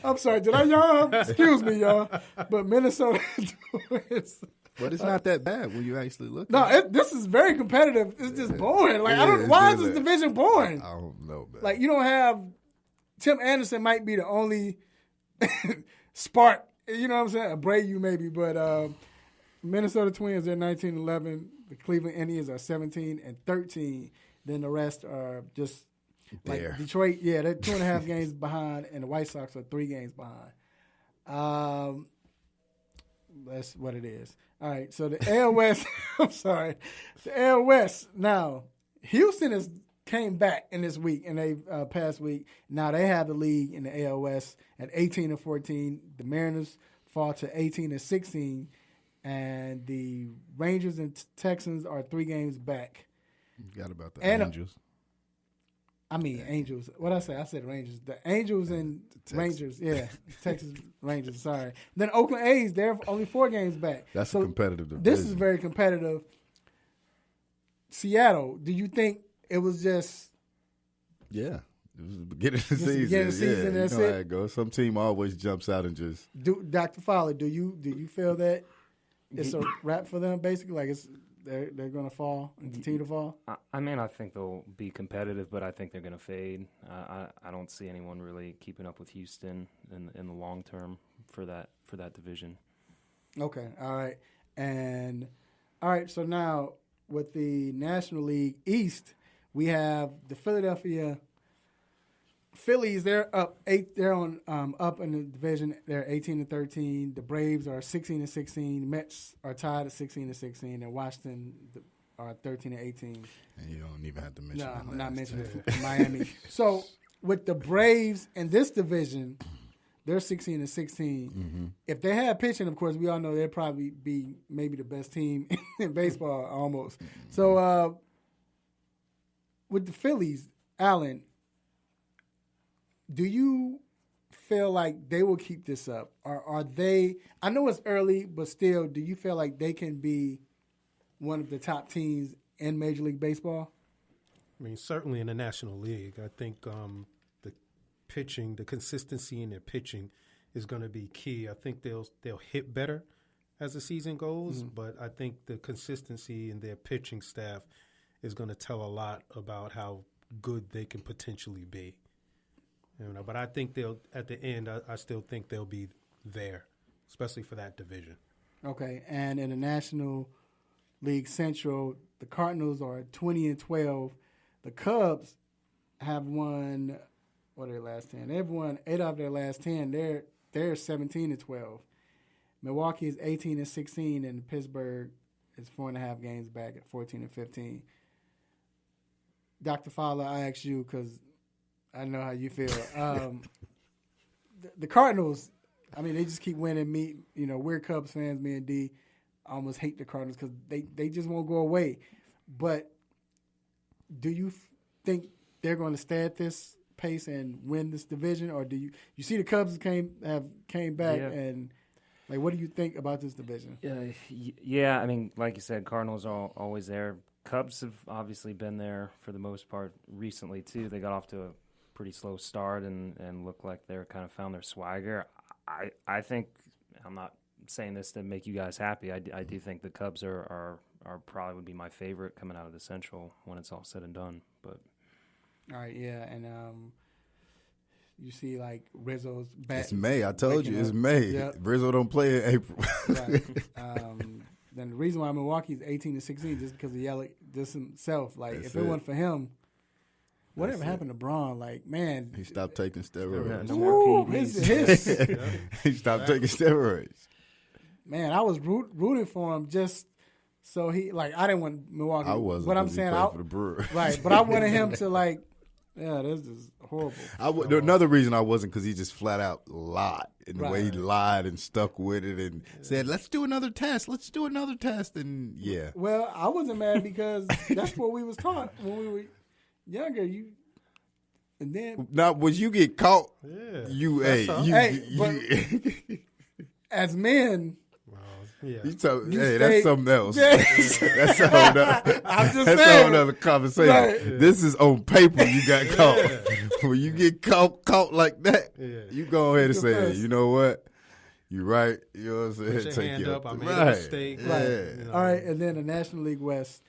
I'm sorry, did I yawn? Excuse me, y'all. But Minnesota Twins. But it's not that bad when you actually look No, at it. This is very competitive. It's just boring. Like, why is this division boring? I don't know, man. Like, you don't have Tim Anderson might be the only spark. You know what I'm saying? Abreu maybe, but Minnesota Twins, they're 19-11. The Cleveland Indians are 17-13. Then the rest are just like Detroit. Yeah, they're 2.5 games behind, and the White Sox are 3 games behind. That's what it is. All right, so the AL West, I'm sorry. The AL West, now, Houston came back in this week, in they past week. Now they have the lead in the AL West at 18-14. The Mariners fall to 18-16, and the Rangers and Texans are 3 games back. You forgot about the Angels. Angels. What I say? I said Rangers. The Angels and Rangers. Yeah, Texas Rangers. Sorry. Then Oakland A's. They're only 4 games back. That's a competitive division. This is very competitive. Seattle. Do you think it was just? Yeah, it was the beginning of the season. That's you know it. how it goes. Some team always jumps out and just. Dr. Fowler, do you feel that it's a wrap for them? Basically, like they're going to fall and continue to fall? I mean, I think they'll be competitive, but I think they're going to fade. I don't see anyone really keeping up with Houston in the long term for that division. Okay, all right. So now with the National League East, we have the Philadelphia Phillies. They're up 8. They're on up in the division. They're 18-13. The Braves are 16-16. The Mets are tied at 16-16. And Washington are 13-18. And you don't even have to mention. No, I'm not mentioning Miami. So with the Braves in this division, they're 16-16. Mm-hmm. If they had pitching, of course, we all know they'd probably be maybe the best team in baseball almost. So with the Phillies, Allen, do you feel like they will keep this up? Or are they – I know it's early, but still, do you feel like they can be one of the top teams in Major League Baseball? I mean, certainly in the National League. I think the pitching, the consistency in their pitching is going to be key. I think they'll hit better as the season goes, but I think the consistency in their pitching staff is going to tell a lot about how good they can potentially be. You know, but I think they'll at the end. I still think they'll be there, especially for that division. Okay, and in the National League Central, the Cardinals are 20-12. The Cubs have won what are their last 10? They've won 8 out of their last 10. They're 17-12. Milwaukee is 18-16, and Pittsburgh is 4.5 games back at 14-15. Dr. Fowler, I asked you because I know how you feel. The Cardinals, I mean, they just keep winning. We're Cubs fans. Me and D almost hate the Cardinals because they just won't go away. But do you think they're going to stay at this pace and win this division, or do you see the Cubs came back and like what do you think about this division? Yeah. I mean, like you said, Cardinals are always there. Cubs have obviously been there for the most part recently too. They got off to a pretty slow start and look like they're kind of found their swagger. I think, I'm not saying this to make you guys happy. I do think the Cubs are probably would be my favorite coming out of the Central when it's all said and done. But all right, yeah, and you see like Rizzo's back. It's May. I told you it's May. Yep. Rizzo don't play in April. Right. Then the reason why Milwaukee's 18-16 just because of Yelich just himself. Like if it wasn't for him. Whatever happened to Braun? Like, man. He stopped taking steroids. No more PEDs. He stopped taking steroids. Man, I was rooting for him just so he, like, I didn't want Milwaukee. I wasn't. But I'm saying, for the Brewers. Right, but I wanted him to, like, this is horrible. Another reason I wasn't because he just flat out lied. In the way he lied and stuck with it and said, let's do another test. And, yeah. Well, I wasn't mad because that's what we was taught when we were younger, and then now when you get caught, as men, that's something else. Yeah. That's a whole nother, I'm just that's saying. a whole nother conversation. Right. This is on paper. You got caught. When you get caught like that, you go ahead and say, you know what? You're right. You know what I'm saying? Put your hand up. I made a mistake. Right. You know. All right, and then the National League West,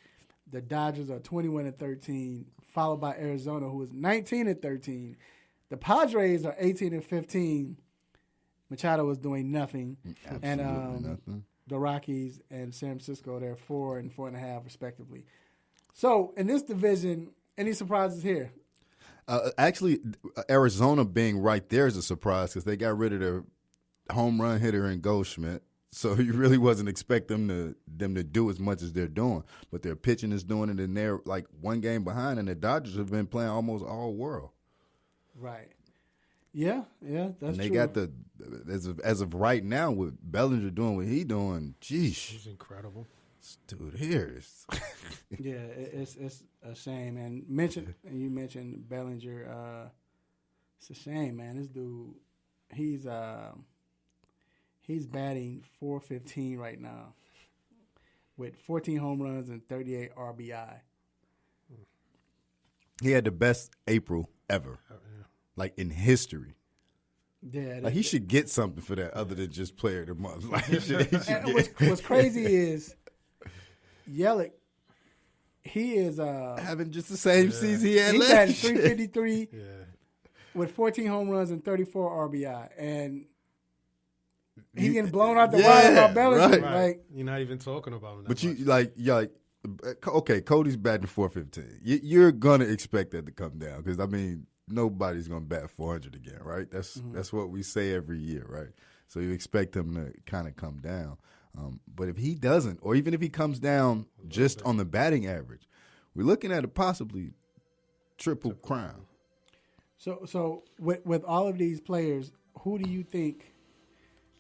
the Dodgers are 21-13. Followed by Arizona, who is 19-13. The Padres are 18-15. Machado is doing nothing. Absolutely nothing. The Rockies and San Francisco, they're 4 and 4.5 respectively. So in this division, any surprises here? Actually, Arizona being right there is a surprise because they got rid of their home run hitter in Goldschmidt. So you really wasn't expecting them to do as much as they're doing. But their pitching is doing it, and they're like one game behind, and the Dodgers have been playing almost all world. Right. Yeah, that's true. And they got as of right now with Bellinger doing what he doing, geez. He's incredible. Dude, here is. Yeah, it's a shame. And you mentioned Bellinger. It's a shame, man. This dude, he's batting .415 right now with 14 home runs and 38 RBI. He had the best April ever, like in history. Yeah, like he should get something for that other than just player of the month. Like he should what's crazy is Yelich. He is having just the same season he had He's last batting year. 353 with 14 home runs and 34 RBI, and he's getting blown out the water about Bellinger. Right. Like you're not even talking about him. But okay, Cody's batting .415. You're gonna expect that to come down because I mean nobody's gonna bat .400 again, right? That's what we say every year, right? So you expect him to kind of come down. But if he doesn't, or even if he comes down just on the batting average, we're looking at a possibly triple crown. So with all of these players, who do you think?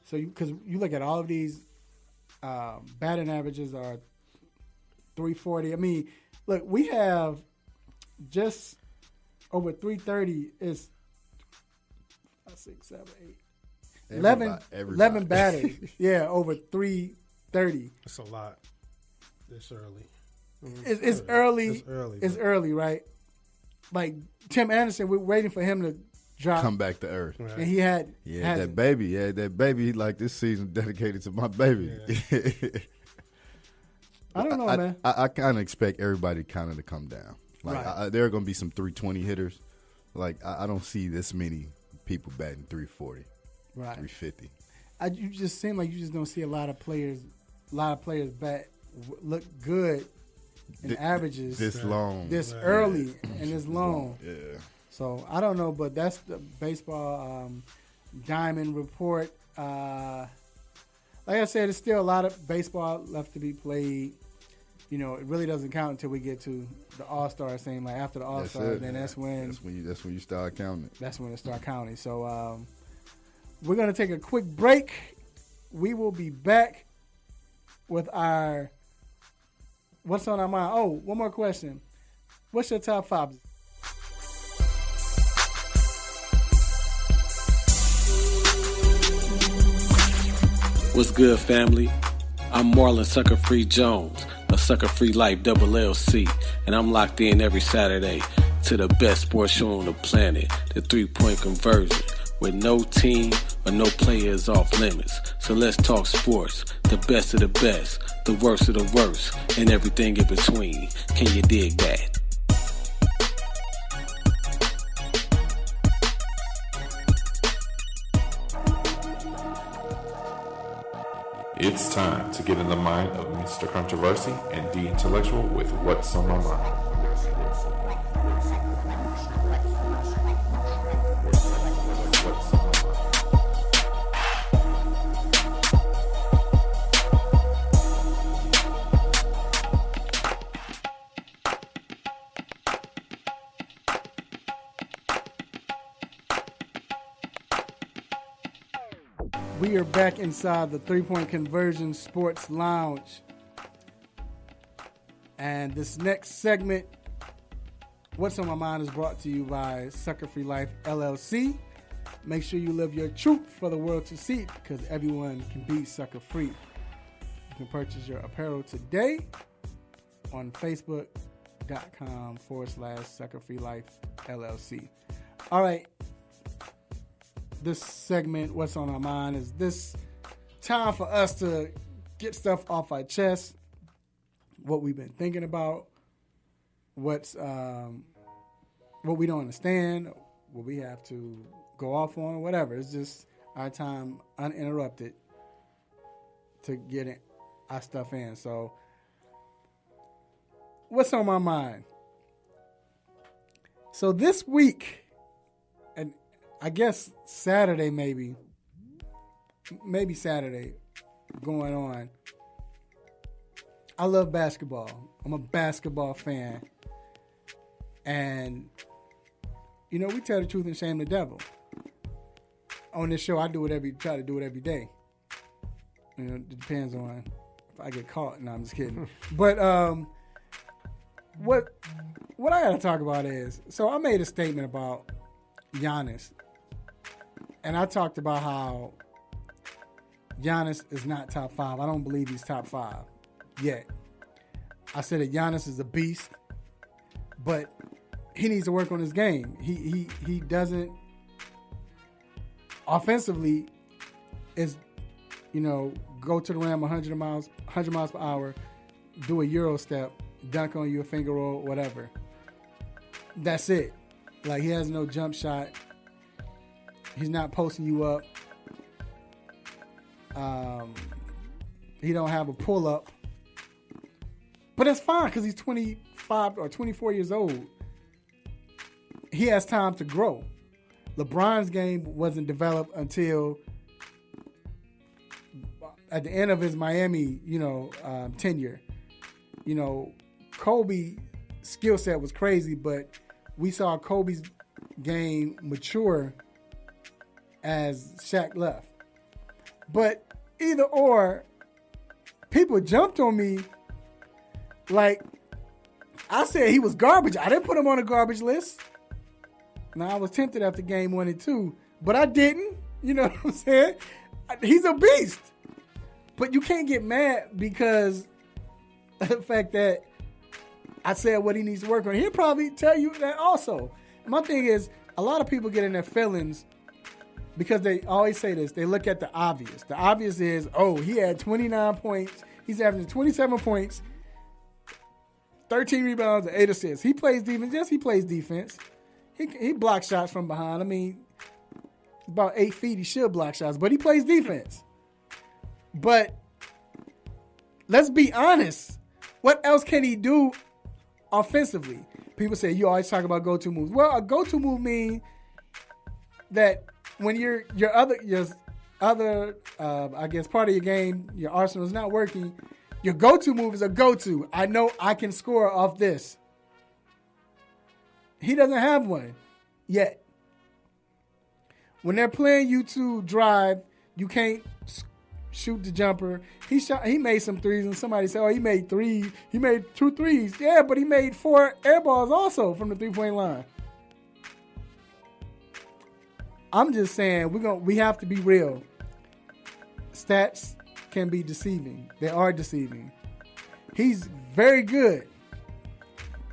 So because you look at all of these batting averages are 340. I mean, look, we have just over 330 is 5, 6, 7, 8. 11 batters. Yeah, over 330. It's a lot. This early. It's early. It's early. It's early, right? Like Tim Anderson, we're waiting for him to drop. Come back to earth. Right. And he had that baby. Yeah, that baby. Like this season dedicated to my baby. Yeah. I don't know, man. I kind of expect everybody kind of to come down. Like there are going to be some 320 hitters. Like I don't see this many people batting 340. Right. 350. You just seem like you just don't see a lot of players bat look good in averages this long, this early, and this long. Yeah. So I don't know, but that's the baseball diamond report. Like I said, there's still a lot of baseball left to be played. You know, it really doesn't count until we get to the All-Star thing. Like after the All-Star, then that's when you start counting. That's when it start counting. So we're gonna take a quick break. We will be back with our what's on our mind. Oh, one more question. What's your top 5? What's good, family? I'm Marlon Sucker Free Jones, a Sucker Free Life LLC, and I'm locked in every Saturday to the best sports show on the planet, the 3-point conversion, with no team or no players off limits. So let's talk sports, the best of the best, the worst of the worst, and everything in between. Can you dig that? It's time to get in the mind of Mr. Controversy and the Intellectual with What's on My Mind. We are back inside the 3-point conversion sports lounge. And this next segment, What's on My Mind, is brought to you by Sucker Free Life LLC. Make sure you live your truth for the world to see, because everyone can be sucker free. You can purchase your apparel today on Facebook.com/Sucker Free Life LLC. All right. This segment, What's on Our Mind, is this time for us to get stuff off our chest, what we've been thinking about, what we don't understand, what we have to go off on, whatever. It's just our time uninterrupted to get our stuff in. So, what's on my mind? So this week, and I guess Saturday maybe Saturday, going on. I love basketball. I'm a basketball fan. And, you know, we tell the truth and shame the devil. On this show, I try to do it every day. You know, it depends on if I get caught. No, I'm just kidding. But what I got to talk about is, so I made a statement about Giannis. And I talked about how Giannis is not top 5. I don't believe he's top 5 yet. I said that Giannis is a beast, but he needs to work on his game. He doesn't offensively is, you know, go to the rim 100 miles per hour, do a Euro step, dunk on you, a finger roll, whatever. That's it. Like, he has no jump shot. He's not posting you up. He don't have a pull up. But that's fine because he's 25 or 24 years old. He has time to grow. LeBron's game wasn't developed until at the end of his Miami, tenure. You know, Kobe's skill set was crazy, but we saw Kobe's game mature as Shaq left. But either or, people jumped on me like I said he was garbage. I didn't put him on a garbage list. Now, I was tempted after game 1 and 2, but I didn't. You know what I'm saying? He's a beast. But you can't get mad because of the fact that I said what he needs to work on. He'll probably tell you that also. My thing is, a lot of people get in their feelings because they always say this. They look at the obvious. The obvious is, oh, he had 29 points. He's averaging 27 points, 13 rebounds, and 8 assists. He plays defense. Yes, he plays defense. He blocks shots from behind. I mean, about 8 feet, he should block shots, but he plays defense. But let's be honest. What else can he do offensively? People say, you always talk about go-to moves. Well, a go-to move means that when your other I guess part of your game, your arsenal is not working, your go-to move is a go-to. I know I can score off this. He doesn't have one yet. When they're playing you to drive, you can't shoot the jumper. He made some threes, and somebody said, oh, he made 2 threes. Yeah, but he made 4 air balls also from the 3-point line. I'm just saying we have to be real. Stats can be deceiving. They are deceiving. He's very good,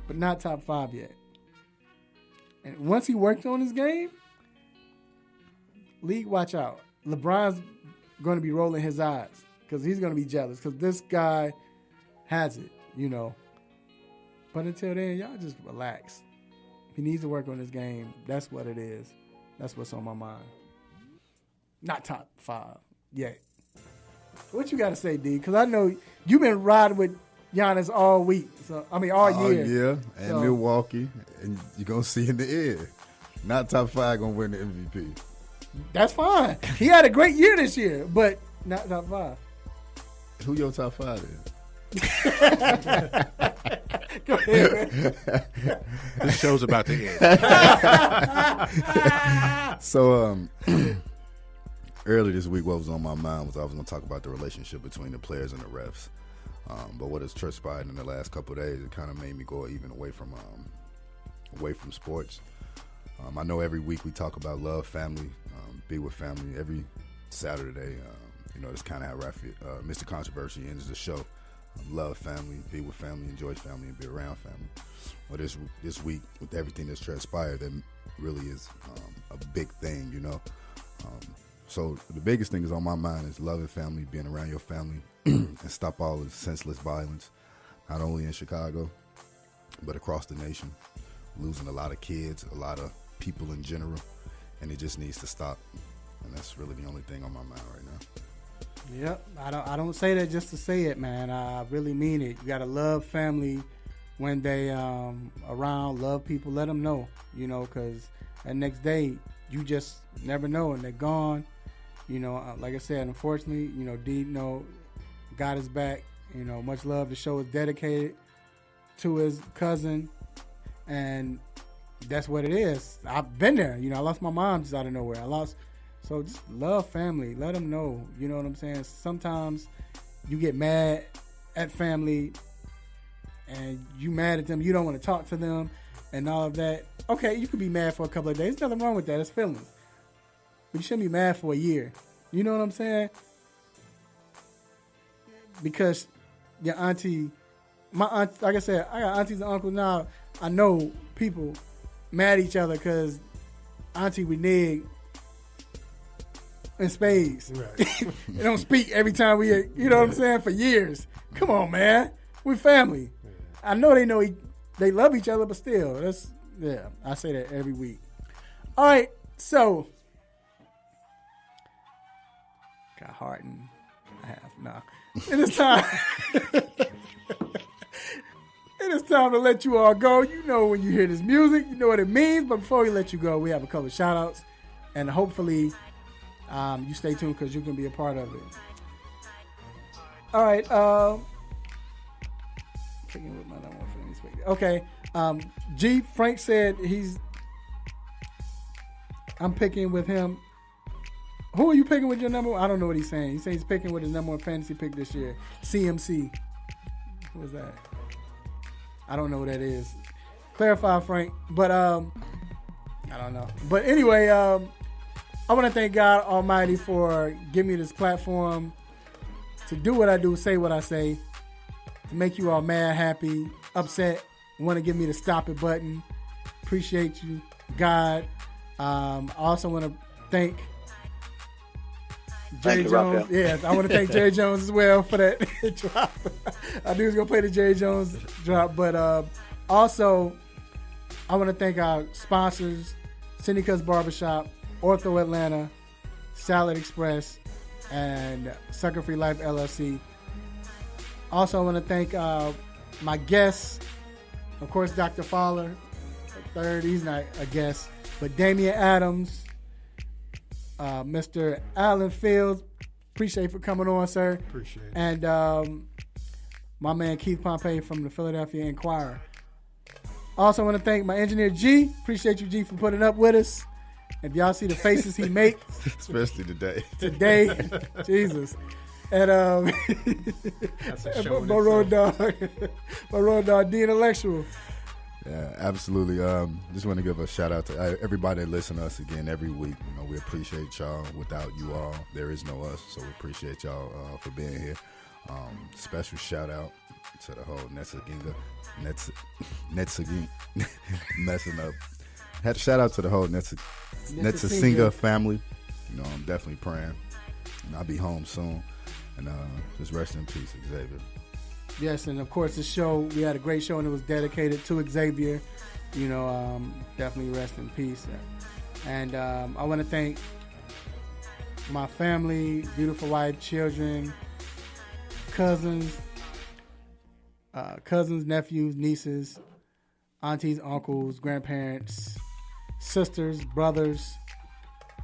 but not top 5 yet. And once he worked on his game, league, watch out. LeBron's going to be rolling his eyes because he's going to be jealous because this guy has it, you know. But until then, y'all just relax. He needs to work on his game. That's what it is. That's what's on my mind. Not top 5 yet. What you got to say, D? Because I know you've been riding with Giannis all week. So I mean, all year. Yeah, and Milwaukee, and you're gonna see in the air. Not top 5 gonna win the MVP. That's fine. He had a great year this year, but not top 5. Who your top 5 is? Go ahead, man. This show's about to end. So, earlier this week, what was on my mind was I was going to talk about the relationship between the players and the refs. But what has transpired in the last couple of days, it kind of made me go even away from sports. I know every week we talk about love, family, be with family. Every Saturday, it's kind of how Mr. Controversy ends the show. Love family, be with family, enjoy family, and be around family. Well, this week, with everything that's transpired, that really is a big thing, you know. So the biggest thing is on my mind is loving family, being around your family, and stop all the senseless violence, not only in Chicago, but across the nation. Losing a lot of kids, a lot of people in general, and it just needs to stop. And that's really the only thing on my mind right now. Yep, I don't say that just to say it, man. I really mean it. You gotta love family when they around, love people, let them know, because that next day you just never know, and they're gone. Like I said, unfortunately, D, got his back. Much love. The show is dedicated to his cousin, and that's what it is. I've been there. I lost my mom just out of nowhere. So just love family. Let them know. You know what I'm saying? Sometimes you get mad at family, and you mad at them. You don't want to talk to them, and all of that. Okay, you could be mad for a couple of days. There's nothing wrong with that. It's feelings. But you shouldn't be mad for a year. You know what I'm saying? Because your auntie, my aunt, like I said, I got aunties and uncles now. I know people mad at each other because auntie reneged in spades. Right. They don't speak every time we, you know what I'm saying, for years. Come on, man. We're family. Yeah. I know they love each other, but still, I say that every week. All right, so got heart and a half. Nah. It is time. It is time to let you all go. You know when you hear this music, you know what it means. But before we let you go, we have a couple of shout outs. And hopefully you stay tuned because you can be a part of it. All right. Picking with my number one friend. Okay. G. Frank said I'm picking with him. Who are you picking with your number one? I don't know what he's saying. He's saying he's picking with his number one fantasy pick this year. CMC. Who was that? I don't know what that is. Clarify, Frank. But I don't know. But anyway, I want to thank God Almighty for giving me this platform to do what I do, say what I say, to make you all mad, happy, upset, want to give me the stop it button. Appreciate you, God. I also want to thank Jerry Jones. Yeah, I want to thank Jerry Jones as well for that drop. I knew he was going to play the Jerry Jones drop. But also, I want to thank our sponsors, Syndica's Barbershop, Ortho Atlanta, Salad Express, and Sucker Free Life LLC. Also, I want to thank my guests, of course, Dr. Fowler, third. He's not a guest, but Damian Adams, Mr. Alan Fields, appreciate you for coming on, sir. Appreciate it. And my man Keith Pompey from the Philadelphia Inquirer. Also want to thank my engineer G. Appreciate you, G, for putting up with us. If y'all see the faces he makes. Especially today. Jesus. And my road dog, D Intellectual. Yeah, absolutely. Just want to give a shout out to everybody that listen to us again every week. We appreciate y'all. Without you all, there is no us. So we appreciate y'all for being here. Special shout out to the whole Netsaginga messing up. Had to shout out to the whole Netsaginga family. I'm definitely praying. I'll be home soon. And just rest in peace, Xavier. Yes, and of course the show, we had a great show and it was dedicated to Xavier. Definitely rest in peace. And I want to thank my family, beautiful wife, children, cousins, nephews, nieces, aunties, uncles, grandparents, sisters, brothers,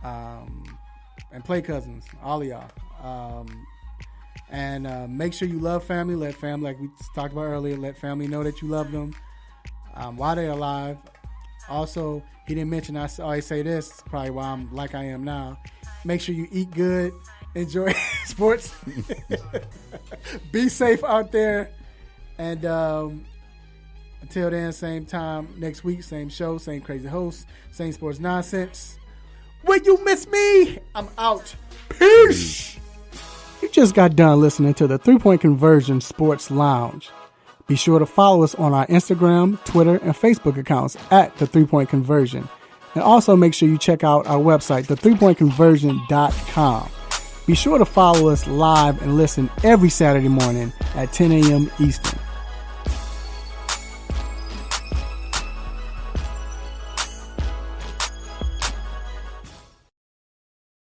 and play cousins, all of y'all. And make sure you love family. Let family, like we talked about earlier, let family know that you love them while they're alive. Also, he didn't mention, I always say this, probably why I'm like I am now. Make sure you eat good, enjoy sports, be safe out there. And until then, same time next week, same show, same crazy host, same sports nonsense. Will you miss me? I'm out. Peace. You just got done listening to the 3-Point Conversion Sports Lounge. Be sure to follow us on our Instagram, Twitter, and Facebook accounts at The 3-Point Conversion. And also make sure you check out our website, the3pointconversion.com. Be sure to follow us live and listen every Saturday morning at 10 a.m. Eastern.